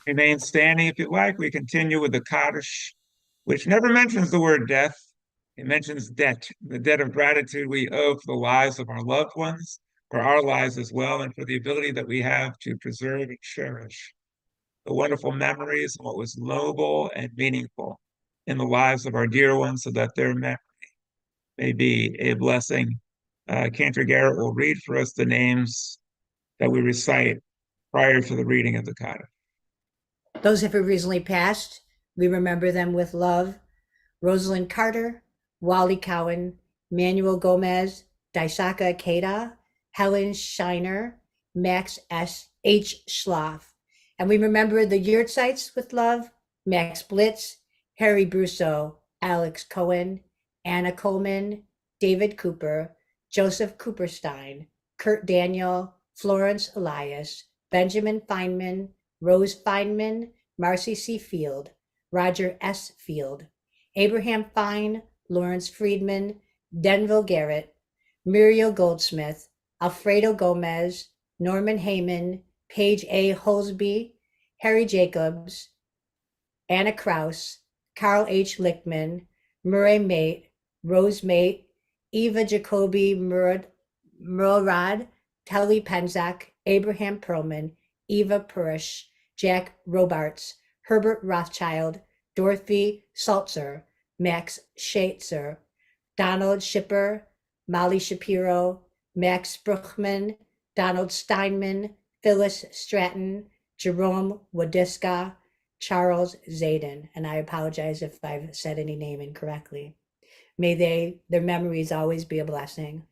Remain standing if you like. We continue with the Kaddish, which never mentions the word death. It mentions debt, the debt of gratitude we owe for the lives of our loved ones, for our lives as well, and for the ability that we have to preserve and cherish the wonderful memories and what was noble and meaningful in the lives of our dear ones, so that their memory may be a blessing. Cantor Garrett will read for us the names that we recite prior to the reading of the Kaddish. Those who have recently passed, we remember them with love. Rosalind Carter, Wally Cowan, Manuel Gomez, Daisaka Akeda, Helen Shiner, Max H. Schlaff. And we remember the Yurtzites with love, Max Blitz, Harry Brousseau, Alex Cohen, Anna Coleman, David Cooper, Joseph Cooperstein, Kurt Daniel, Florence Elias, Benjamin Feynman, Rose Feynman, Marcy C. Field, Roger S. Field, Abraham Fine, Lawrence Friedman, Denville Garrett, Muriel Goldsmith, Alfredo Gomez, Norman Heyman, Paige A. Holsby, Harry Jacobs, Anna Kraus, Carl H. Lichtman, Murray Mate, Rose Mate, Eva Jacoby Murrad, Telly Penzak, Abraham Perlman, Eva Purish, Jack Robarts, Herbert Rothschild, Dorothy Saltzer, Max Schatzer, Donald Schipper, Molly Shapiro, Max Bruchman, Donald Steinman, Phyllis Stratton, Jerome Wadiska, Charles Zayden, and I apologize if I've said any name incorrectly. May their memories always be a blessing.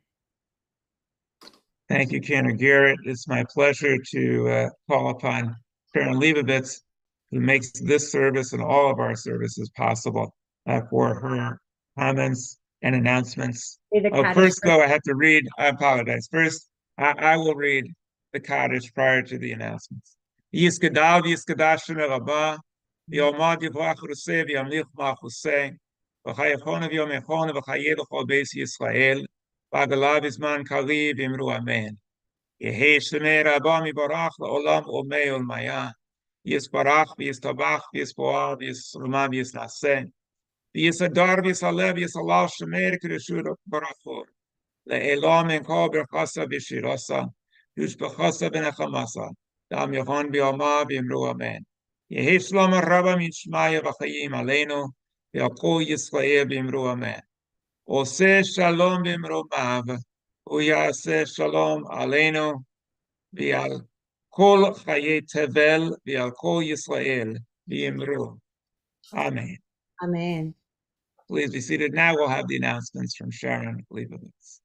Thank you, Cantor Garrett. It's my pleasure to call upon Sharon Leibovitz, who makes this service and all of our services possible, for her comments and announcements. First, though, I have to read, I apologize. First, I will read the Kaddish prior to the announcements. Yiskadal v'yiskadash rabba, v'yomad yivrach ruseh v'yamlich ma'chuseh, v'chayechon v'yomechon v'chayed l'chol beis Yisrael, v'agalav izman kariv v'imru amen. Yehi shemei rabba mibarach la'olam omei ulmaya, yisbarach v'yistabach v'yispoah v'yisruma v'yisnaseh, v'yisadar v'yisaleh v'yisalal shemei k'reshut barachor, le'elam enko berchasa v'shirasa, yushbachasa v'nechamasa, Dam Yohan Bioma Bimru Amen. Yehi Shalom Rabba Mishmaya V'chayim Aleinu V'Yakol Yisrael Bimru Amen. Oseh Shalom Bimru Mav Uyaseh Shalom Aleinu V'Yal Kol Chaye Tevel V'Yal Kol Yisrael Bimru Amen. Amen. Please be seated. Now we'll have the announcements from Sharon Leibovitz.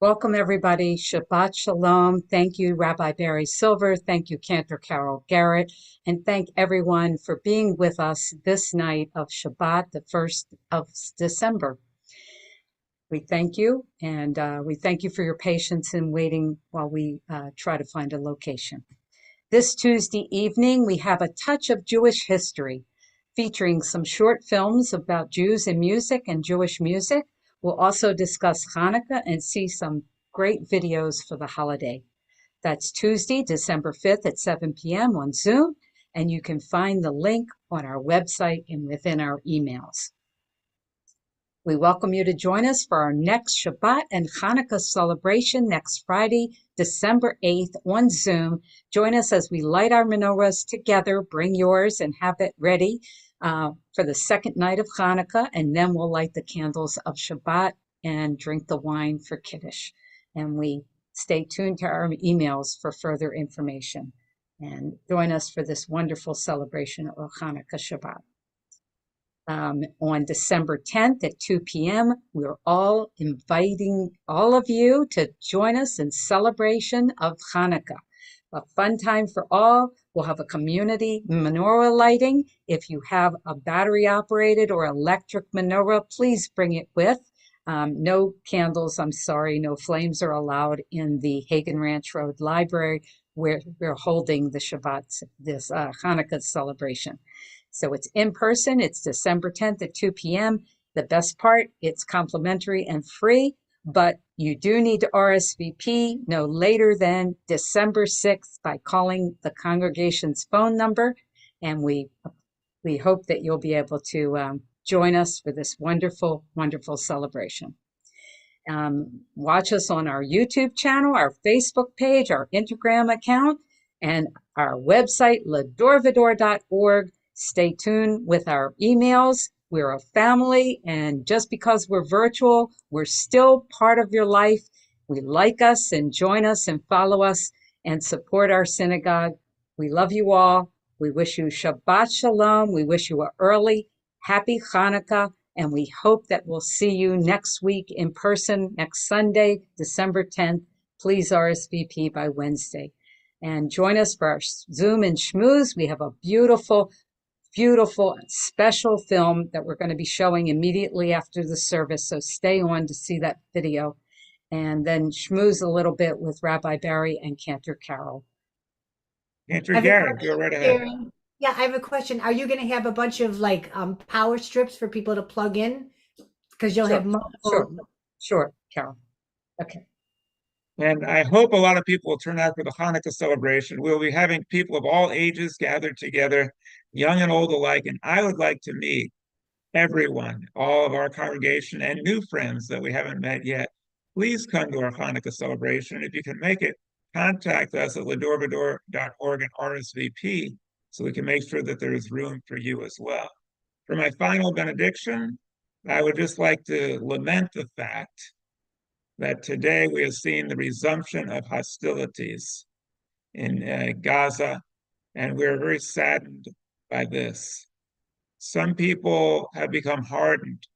Welcome, everybody. Shabbat Shalom. Thank you, Rabbi Barry Silver. Thank you, Cantor Carol Garrett. And thank everyone for being with us this night of Shabbat, the 1st of December. We thank you, and we thank you for your patience in waiting while we try to find a location. This Tuesday evening, we have a touch of Jewish history, featuring some short films about Jews and music and Jewish music. We'll also discuss Hanukkah and see some great videos for the holiday. That's Tuesday, December 5th at 7 p.m. on Zoom, and you can find the link on our website and within our emails. We welcome you to join us for our next Shabbat and Hanukkah celebration next Friday, December 8th on Zoom. Join us as we light our menorahs together. Bring yours and have it ready. for the second night of Hanukkah, and then we'll light the candles of Shabbat and drink the wine for Kiddush. And we stay tuned to our emails for further information. And join us for this wonderful celebration of Hanukkah Shabbat. On December 10th at 2 p.m., we're all inviting all of you to join us in celebration of Hanukkah. A fun time for all. We'll have a community menorah lighting. If you have a battery-operated or electric menorah, please bring it with. No candles, I'm sorry, no flames are allowed in the Hagen Ranch Road Library where we're holding the Shabbat, this Hanukkah celebration. So it's in person. It's December 10th at 2 p.m. The best part, it's complimentary and free, but you do need to RSVP no later than December 6th by calling the congregation's phone number. And we hope that you'll be able to join us for this wonderful, wonderful celebration. Watch us on our YouTube channel, our Facebook page, our Instagram account, and our website, ladorvador.org. Stay tuned with our emails. We're a family, and just because we're virtual, we're still part of your life. We like us and join us and follow us and support our synagogue. We love you all. We wish you Shabbat Shalom. We wish you an early, happy Hanukkah, and we hope that we'll see you next week in person, next Sunday, December 10th. Please RSVP by Wednesday. And join us for our Zoom and Schmooze. We have a beautiful special film that we're going to be showing immediately after the service. So stay on to see that video and then schmooze a little bit with Rabbi Barry and Cantor Carol. Cantor Garrett, go right ahead. Yeah, I have a question. Are you going to have a bunch of like power strips for people to plug in? Because you'll have multiple. Sure, Carol. Okay. And I hope a lot of people will turn out for the Hanukkah celebration. We'll be having people of all ages gathered together, young and old alike. And I would like to meet everyone, all of our congregation and new friends that we haven't met yet. Please come to our Hanukkah celebration. If you can make it, contact us at ladorvador.org and RSVP so we can make sure that there is room for you as well. For my final benediction, I would just like to lament the fact that today we have seen the resumption of hostilities in Gaza, and we're very saddened by this. Some people have become hardened.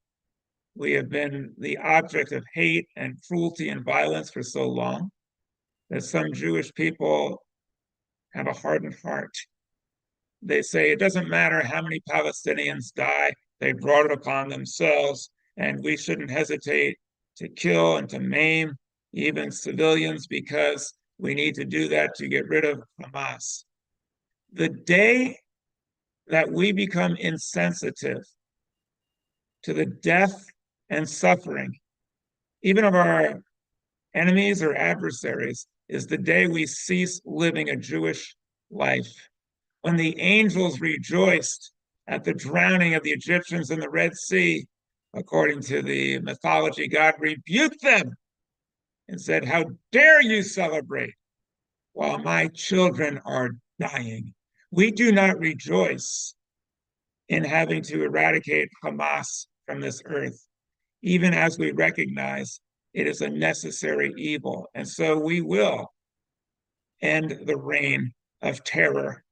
We have been the object of hate and cruelty and violence for so long that some Jewish people have a hardened heart. They say it doesn't matter how many Palestinians die, they brought it upon themselves, and we shouldn't hesitate to kill and to maim even civilians because we need to do that to get rid of Hamas. The day that we become insensitive to the death and suffering, even of our enemies or adversaries, is the day we cease living a Jewish life. When the angels rejoiced at the drowning of the Egyptians in the Red Sea, according to the mythology, God rebuked them and said, "How dare you celebrate while my children are dying?" We do not rejoice in having to eradicate Hamas from this earth, even as we recognize it is a necessary evil. And so we will end the reign of terror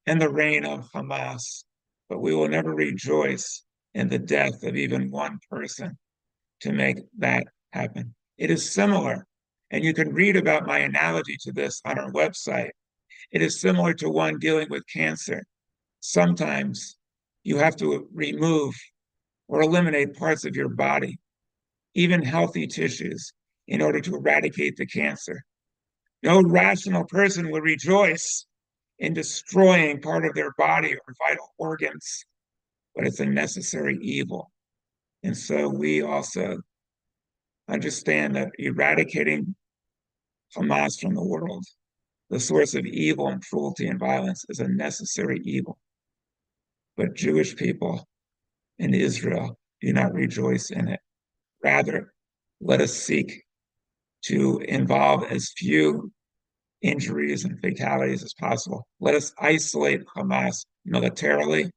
and the reign of Hamas, but we will never rejoice in the death of even one person to make that happen. It is similar, and you can read about my analogy to this on our website. It is similar to one dealing with cancer. Sometimes you have to remove or eliminate parts of your body, even healthy tissues, in order to eradicate the cancer. No rational person would rejoice in destroying part of their body or vital organs, but it's a necessary evil. And so we also understand that eradicating Hamas from the world, the source of evil and cruelty and violence, is a necessary evil. But Jewish people in Israel do not rejoice in it. Rather, let us seek to involve as few injuries and fatalities as possible. Let us isolate Hamas militarily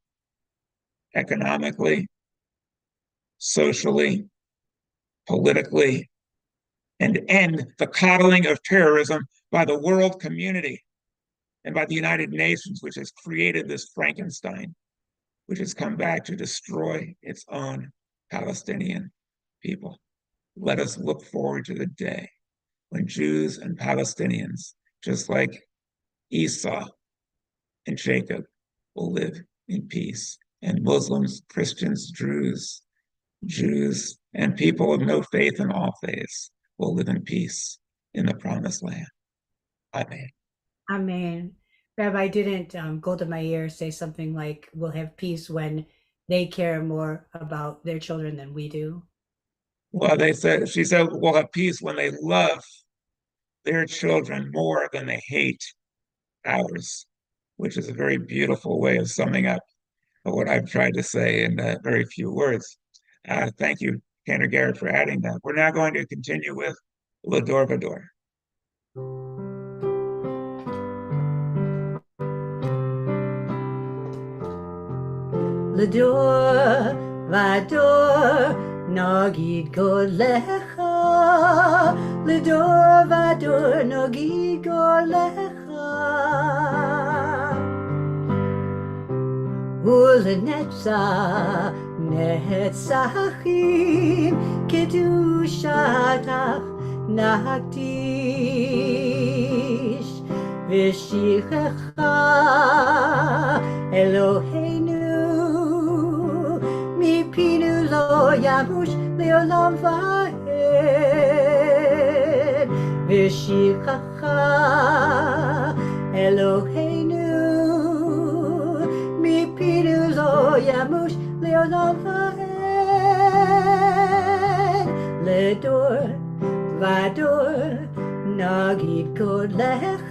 economically, socially, politically, and end the coddling of terrorism by the world community and by the United Nations, which has created this Frankenstein, which has come back to destroy its own Palestinian people. Let us look forward to the day when Jews and Palestinians, just like Esau and Jacob, will live in peace, and Muslims, Christians, Jews, and people of no faith in all faiths will live in peace in the promised land. Amen. Amen. Rabbi, didn't Golda Meir say something like, we'll have peace when they care more about their children than we do? Well, she said, we'll have peace when they love their children more than they hate ours, which is a very beautiful way of summing up what I've tried to say in very few words. Thank you, Cantor Garrett, for adding that. We're now going to continue with Va-Dor. לדור ודור נגיד גולך, לדור ודור נגיד גולך, ולנצח נצחים קדושתך נקדיש, ושכחה אלוהינו מפינו לא ימוש לעולם ועד, ושכחה אלוהינו מפינו לא ימוש לעולם ועד, לדור ודור נגיד קולך,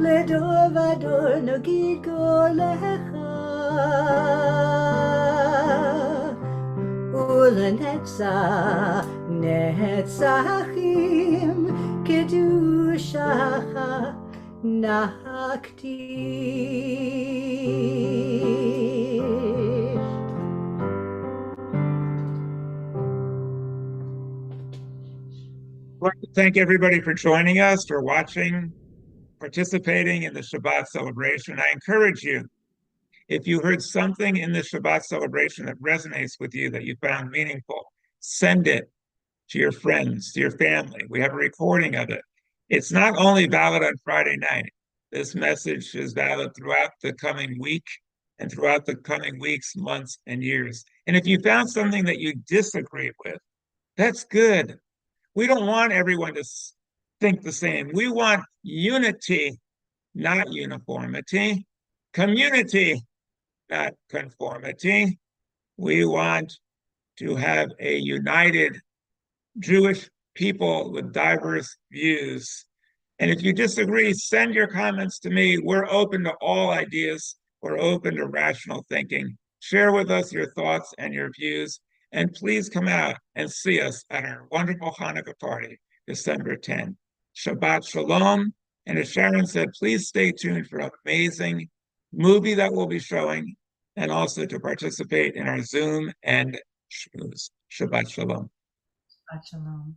לדור ודור נגיד קולך, ולנצח נצחים קדושתך נקדיש. I'd like to thank everybody for joining us, for watching, participating in the Shabbat celebration. I encourage you, if you heard something in the Shabbat celebration that resonates with you, that you found meaningful, send it to your friends, to your family. We have a recording of it. It's not only valid on Friday night. This message is valid throughout the coming week and throughout the coming weeks, months, and years. And if you found something that you disagree with, that's good. We don't want everyone to think the same. We want unity, not uniformity. Community, not conformity. We want to have a united Jewish people with diverse views. And if you disagree, send your comments to me. We're open to all ideas. We're open to rational thinking. Share with us your thoughts and your views. And please come out and see us at our wonderful Hanukkah party, December 10. Shabbat Shalom. And as Sharon said, please stay tuned for an amazing movie that we'll be showing, and also to participate in our Zoom and Shmooze. Shabbat Shalom. Shabbat Shalom.